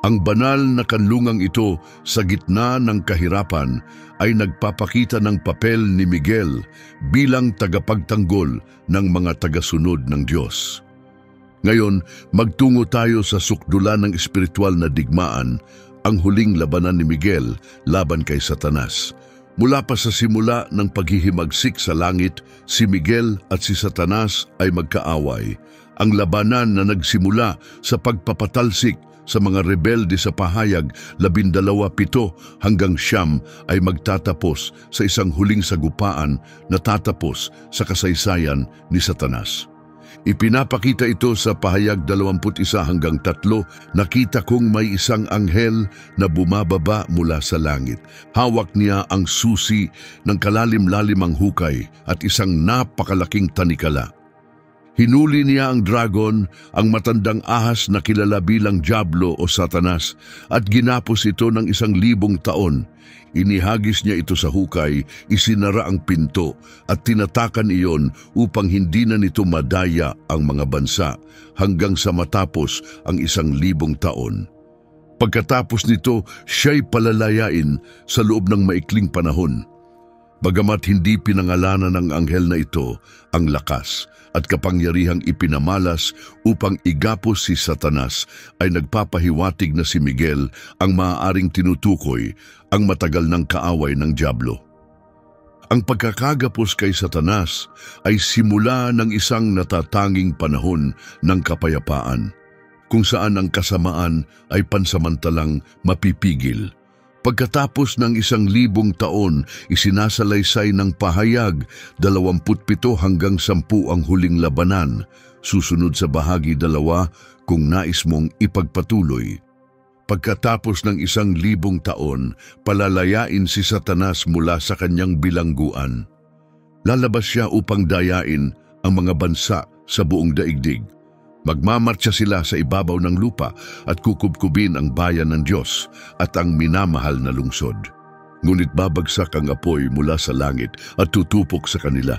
Ang banal na kanlungang ito sa gitna ng kahirapan ay nagpapakita ng papel ni Miguel bilang tagapagtanggol ng mga tagasunod ng Diyos. Ngayon, magtungo tayo sa sukdulan ng espiritual na digmaan, ang huling labanan ni Miguel laban kay Satanas. Mula pa sa simula ng paghihimagsik sa langit, si Miguel at si Satanas ay magkaaway. Ang labanan na nagsimula sa pagpapatalsik sa mga rebelde sa pahayag 12:7 hanggang 9 ay magtatapos sa isang huling sagupaan na tatapos sa kasaysayan ni Satanas. Ipinapakita ito sa pahayag 21 hanggang 3, nakita kong may isang anghel na bumababa mula sa langit. Hawak niya ang susi ng kalalim-lalimang hukay at isang napakalaking tanikala. Hinuli niya ang dragon, ang matandang ahas na kilala bilang Diablo o Satanas, at ginapos ito ng 1,000 taon. Inihagis niya ito sa hukay, isinara ang pinto, at tinatakan iyon upang hindi na nito madaya ang mga bansa hanggang sa matapos ang 1,000 taon. Pagkatapos nito, siya'y palalayain sa loob ng maikling panahon. Bagamat hindi pinangalanan ng anghel na ito ang lakas at kapangyarihang ipinamalas upang igapos si Satanas, ay nagpapahiwatig na si Miguel ang maaaring tinutukoy ang matagal ng kaaway ng Diablo. Ang pagkakagapos kay Satanas ay simula ng isang natatanging panahon ng kapayapaan, kung saan ang kasamaan ay pansamantalang mapipigil. Pagkatapos ng 1,000 taon, isinasalaysay ng pahayag 27 hanggang 10 ang huling labanan, susunod sa bahagi 2 kung nais mong ipagpatuloy. Pagkatapos ng 1,000 taon, palalayain si Satanas mula sa kanyang bilangguan. Lalabas siya upang dayain ang mga bansa sa buong daigdig. Magmamartsa sila sa ibabaw ng lupa at kukubkubin ang bayan ng Diyos at ang minamahal na lungsod. Ngunit babagsak ang apoy mula sa langit at tutupok sa kanila.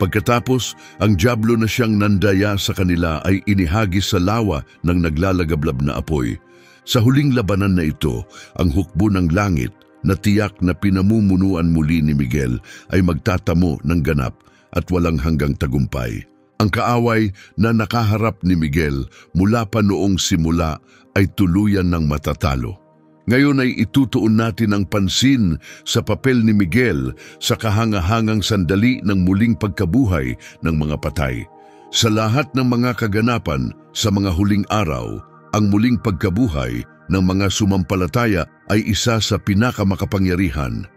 Pagkatapos, ang Diablo na siyang nandaya sa kanila ay inihagis sa lawa ng naglalagablab na apoy. Sa huling labanan na ito, ang hukbo ng langit na tiyak na pinamumunuan muli ni Miguel ay magtatamo ng ganap at walang hanggang tagumpay. Ang kaaway na nakaharap ni Miguel mula pa noong simula ay tuluyan ng matatalo. Ngayon ay itutuon natin ang pansin sa papel ni Miguel sa kahangahangang sandali ng muling pagkabuhay ng mga patay. Sa lahat ng mga kaganapan sa mga huling araw, ang muling pagkabuhay ng mga sumampalataya ay isa sa pinakamakapangyarihan.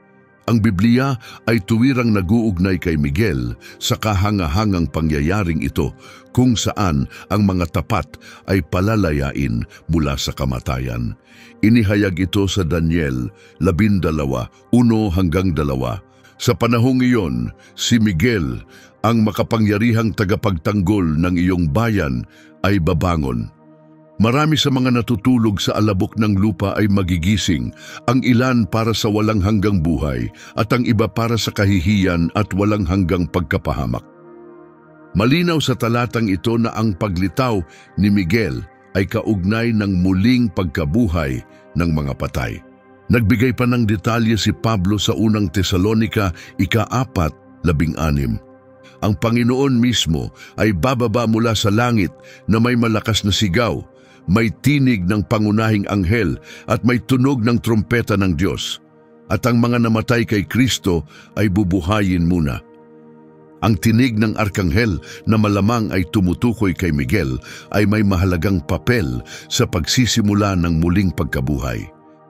Ang Biblia ay tuwirang nag-uugnay kay Miguel sa kahangahangang pangyayaring ito kung saan ang mga tapat ay palalayain mula sa kamatayan. Inihayag ito sa Daniel 12:1 hanggang 2. Sa panahong iyon, si Miguel, ang makapangyarihang tagapagtanggol ng iyong bayan, ay babangon. Marami sa mga natutulog sa alabok ng lupa ay magigising, ang ilan para sa walang hanggang buhay at ang iba para sa kahihiyan at walang hanggang pagkapahamak. Malinaw sa talatang ito na ang paglitaw ni Miguel ay kaugnay ng muling pagkabuhay ng mga patay. Nagbigay pa ng detalye si Pablo sa unang Tesalonica 4:16. Ang Panginoon mismo ay bababa mula sa langit na may malakas na sigaw, may tinig ng pangunahing anghel at may tunog ng trompeta ng Diyos. at ang mga namatay kay Kristo ay bubuhayin muna. Ang tinig ng arkanghel na malamang ay tumutukoy kay Miguel ay may mahalagang papel sa pagsisimula ng muling pagkabuhay.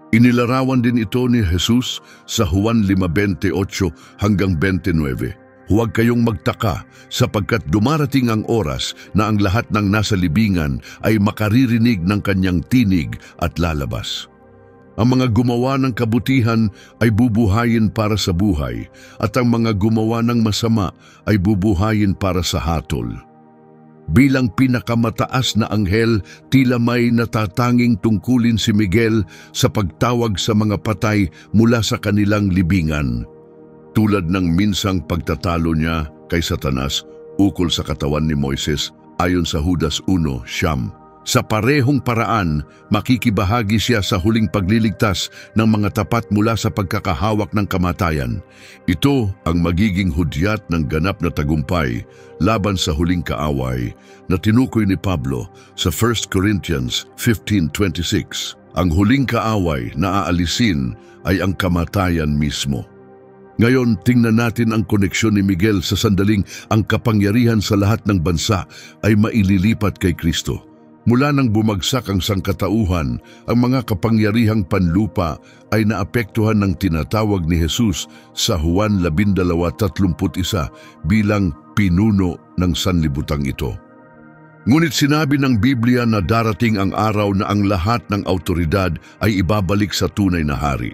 Inilarawan din ito ni Jesus sa Juan 5:28 hanggang 29. Huwag kayong magtaka sapagkat dumarating ang oras na ang lahat ng nasa libingan ay makaririnig ng kanyang tinig at lalabas. Ang mga gumawa ng kabutihan ay bubuhayin para sa buhay at ang mga gumawa ng masama ay bubuhayin para sa hatol. Bilang pinakamataas na anghel, tila may natatanging tungkulin si Miguel sa pagtawag sa mga patay mula sa kanilang libingan. Tulad ng minsang pagtatalo niya kay Satanas ukol sa katawan ni Moises ayon sa Judas 1:9. Sa parehong paraan, makikibahagi siya sa huling pagliligtas ng mga tapat mula sa pagkakahawak ng kamatayan. Ito ang magiging hudyat ng ganap na tagumpay laban sa huling kaaway na tinukoy ni Pablo sa 1 Corinthians 15:26. Ang huling kaaway na aalisin ay ang kamatayan mismo. Ngayon, tingnan natin ang koneksyon ni Miguel sa sandaling ang kapangyarihan sa lahat ng bansa ay maililipat kay Kristo. Mula nang bumagsak ang sangkatauhan, ang mga kapangyarihang panlupa ay naapektuhan ng tinatawag ni Jesus sa Juan 12:31 bilang pinuno ng sanlibutan ito. Ngunit sinabi ng Biblia na darating ang araw na ang lahat ng autoridad ay ibabalik sa tunay na hari.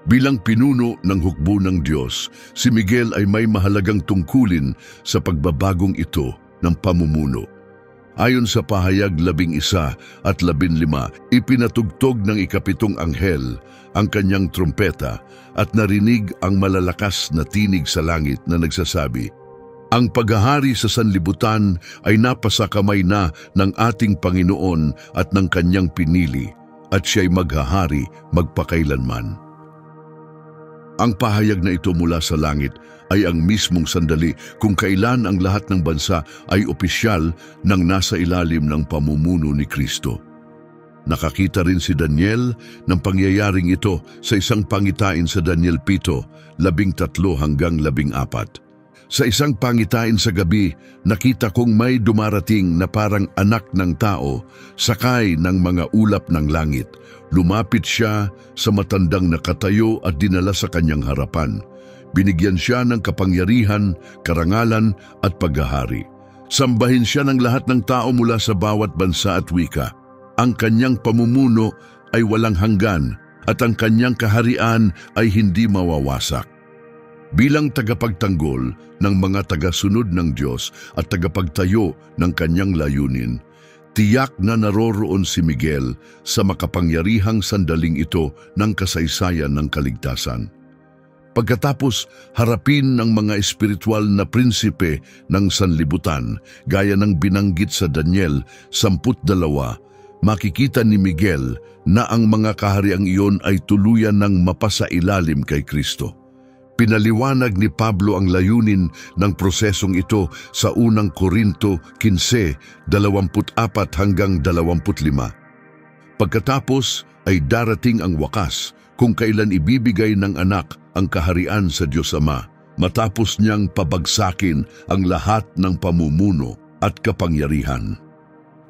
Bilang pinuno ng hukbo ng Diyos, si Miguel ay may mahalagang tungkulin sa pagbabagong ito ng pamumuno. Ayon sa pahayag 11 at 15, ipinatugtog ng ikapitong anghel ang kanyang trumpeta at narinig ang malalakas na tinig sa langit na nagsasabi, "Ang paghahari sa sanlibutan ay napasa kamay na ng ating Panginoon at ng kanyang pinili, at siya'y maghahari magpakailanman." Ang pahayag na ito mula sa langit ay ang mismong sandali kung kailan ang lahat ng bansa ay opisyal nang nasa ilalim ng pamumuno ni Kristo. Nakakita rin si Daniel ng pangyayaring ito sa isang pangitain sa Daniel 7:13 hanggang 14. Sa isang pangitain sa gabi, nakita kong may dumarating na parang anak ng tao, sakay ng mga ulap ng langit. Lumapit siya sa matandang nakatayo at dinala sa kanyang harapan. Binigyan siya ng kapangyarihan, karangalan at paghahari. Sambahin siya ng lahat ng tao mula sa bawat bansa at wika. Ang kanyang pamumuno ay walang hanggan at ang kanyang kaharian ay hindi mawawasak. Bilang tagapagtanggol ng mga tagasunod ng Diyos at tagapagtayo ng kanyang layunin, tiyak na naroroon si Miguel sa makapangyarihang sandaling ito ng kasaysayan ng kaligtasan. Pagkatapos harapin ng mga espiritual na prinsipe ng sanlibutan, gaya ng binanggit sa Daniel 10:2, makikita ni Miguel na ang mga kahariang iyon ay tuluyan ng mapasailalim kay Kristo. Pinaliwanag ni Pablo ang layunin ng prosesong ito sa unang Korinto 15:24 hanggang 25. Pagkatapos ay darating ang wakas kung kailan ibibigay ng anak ang kaharian sa Diyos Ama, matapos niyang pabagsakin ang lahat ng pamumuno at kapangyarihan.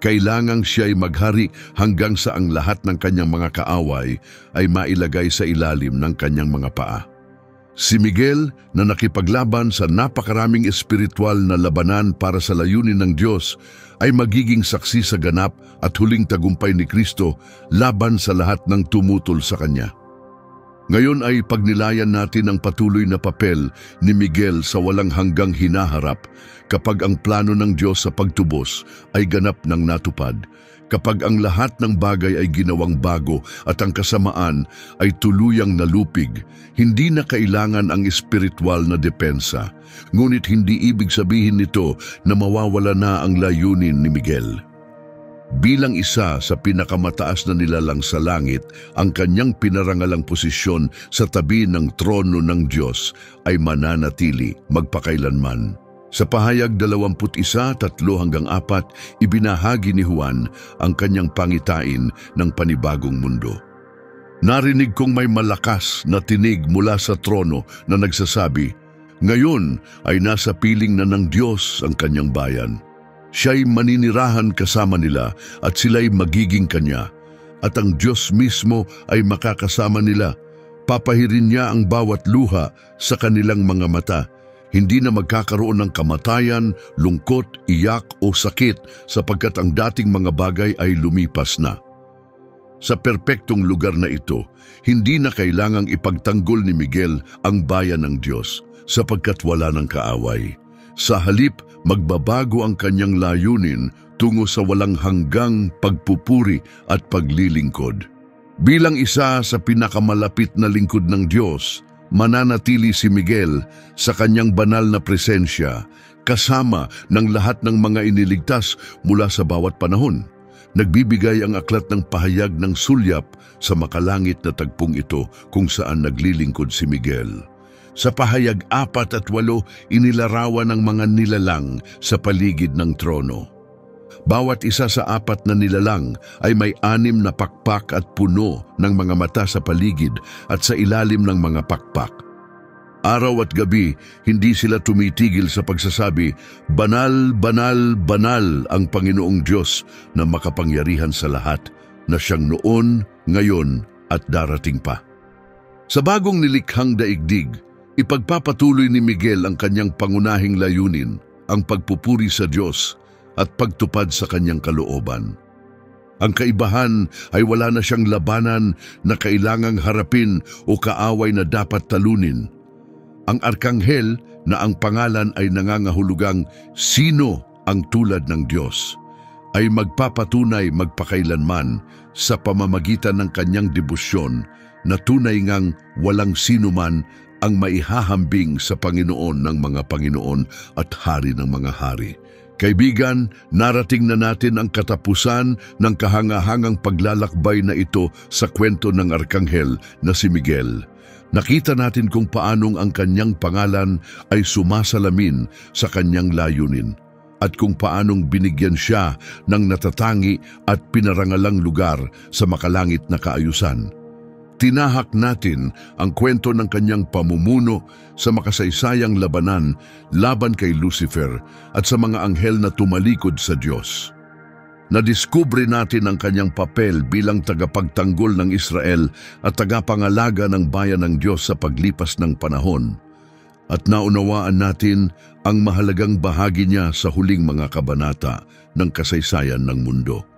Kailangang siya'y maghari hanggang sa ang lahat ng kanyang mga kaaway ay mailagay sa ilalim ng kanyang mga paa. Si Miguel na nakipaglaban sa napakaraming espiritual na labanan para sa layunin ng Diyos ay magiging saksi sa ganap at huling tagumpay ni Kristo laban sa lahat ng tumutol sa Kanya. Ngayon ay pagnilayan natin ang patuloy na papel ni Miguel sa walang hanggang hinaharap kapag ang plano ng Diyos sa pagtubos ay ganap ng natupad, kapag ang lahat ng bagay ay ginawang bago at ang kasamaan ay tuluyang nalupig. Hindi na kailangan ang espiritual na depensa, ngunit hindi ibig sabihin nito na mawawala na ang layunin ni Miguel. Bilang isa sa pinakamataas na nilalang sa langit, ang kanyang pinarangalang posisyon sa tabi ng trono ng Diyos ay mananatili magpakailanman. Sa pahayag 21:3 hanggang 4, ibinahagi ni Juan ang kanyang pangitain ng panibagong mundo. Narinig kong may malakas na tinig mula sa trono na nagsasabi, "Ngayon ay nasa piling na ng Diyos ang kanyang bayan. Siya'y maninirahan kasama nila at sila'y magiging kanya. At ang Diyos mismo ay makakasama nila. Papahirin niya ang bawat luha sa kanilang mga mata. Hindi na magkakaroon ng kamatayan, lungkot, iyak o sakit sapagkat ang dating mga bagay ay lumipas na." Sa perpektong lugar na ito, hindi na kailangang ipagtanggol ni Miguel ang bayan ng Diyos sapagkat wala ng kaaway. Sa halip, magbabago ang kanyang layunin tungo sa walang hanggang pagpupuri at paglilingkod. Bilang isa sa pinakamalapit na lingkod ng Diyos, mananatili si Miguel sa kanyang banal na presensya kasama ng lahat ng mga iniligtas mula sa bawat panahon. Nagbibigay ang aklat ng pahayag ng sulyap sa makalangit na tagpong ito kung saan naglilingkod si Miguel. Sa pahayag 4 at 8, inilarawan ng mga nilalang sa paligid ng trono. Bawat isa sa 4 na nilalang ay may 6 na pakpak at puno ng mga mata sa paligid at sa ilalim ng mga pakpak. Araw at gabi, hindi sila tumitigil sa pagsasabi, "Banal, banal, banal ang Panginoong Diyos na makapangyarihan sa lahat, na siyang noon, ngayon at darating pa." Sa bagong nilikhang daigdig, ipagpapatuloy ni Miguel ang kanyang pangunahing layunin, ang pagpupuri sa Diyos at pagtupad sa kanyang kalooban. Ang kaibahan ay wala na siyang labanan na kailangang harapin o kaaway na dapat talunin. Ang arkanghel na ang pangalan ay nangangahulugang sino ang tulad ng Diyos ay magpapatunay magpakailanman sa pamamagitan ng kanyang debosyon na tunay ngang walang sino man ang maihahambing sa Panginoon ng mga Panginoon at Hari ng mga Hari. Kaibigan, narating na natin ang katapusan ng kahangahangang paglalakbay na ito sa kwento ng arkanghel na si Miguel. Nakita natin kung paanong ang kanyang pangalan ay sumasalamin sa kanyang layunin at kung paanong binigyan siya ng natatangi at pinarangalang lugar sa makalangit na kaayusan. Tinahak natin ang kwento ng kanyang pamumuno sa makasaysayang labanan laban kay Lucifer at sa mga anghel na tumalikod sa Diyos. Nadiskubre natin ang kanyang papel bilang tagapagtanggol ng Israel at tagapangalaga ng bayan ng Diyos sa paglipas ng panahon. At naunawaan natin ang mahalagang bahagi niya sa huling mga kabanata ng kasaysayan ng mundo.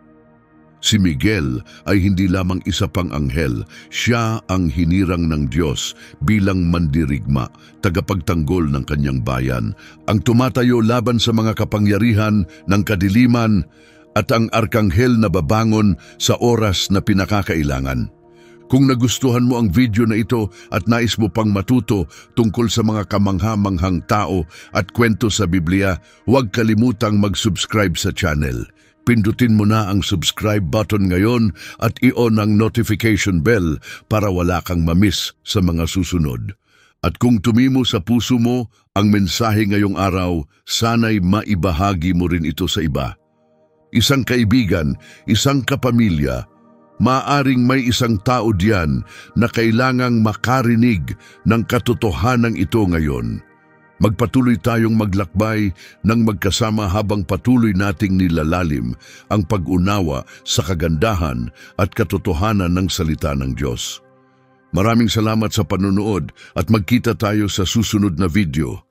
Si Miguel ay hindi lamang isa pang anghel, siya ang hinirang ng Diyos bilang mandirigma, tagapagtanggol ng kanyang bayan, ang tumatayo laban sa mga kapangyarihan ng kadiliman at ang arkanghel na babangon sa oras na pinakakailangan. Kung nagustuhan mo ang video na ito at nais mo pang matuto tungkol sa mga kamangha-manghang tao at kwento sa Biblia, huwag kalimutang mag-subscribe sa channel. Pindutin mo na ang subscribe button ngayon at i-on ang notification bell para wala kang mamiss sa mga susunod. At kung tumimo sa puso mo ang mensahe ngayong araw, sana'y maibahagi mo rin ito sa iba. Isang kaibigan, isang kapamilya, maaring may isang tao diyan na kailangang makarinig ng katotohanan ito ngayon. Magpatuloy tayong maglakbay ng magkasama habang patuloy nating nilalalim ang pag-unawa sa kagandahan at katotohanan ng salita ng Diyos. Maraming salamat sa panonood at magkita tayo sa susunod na video.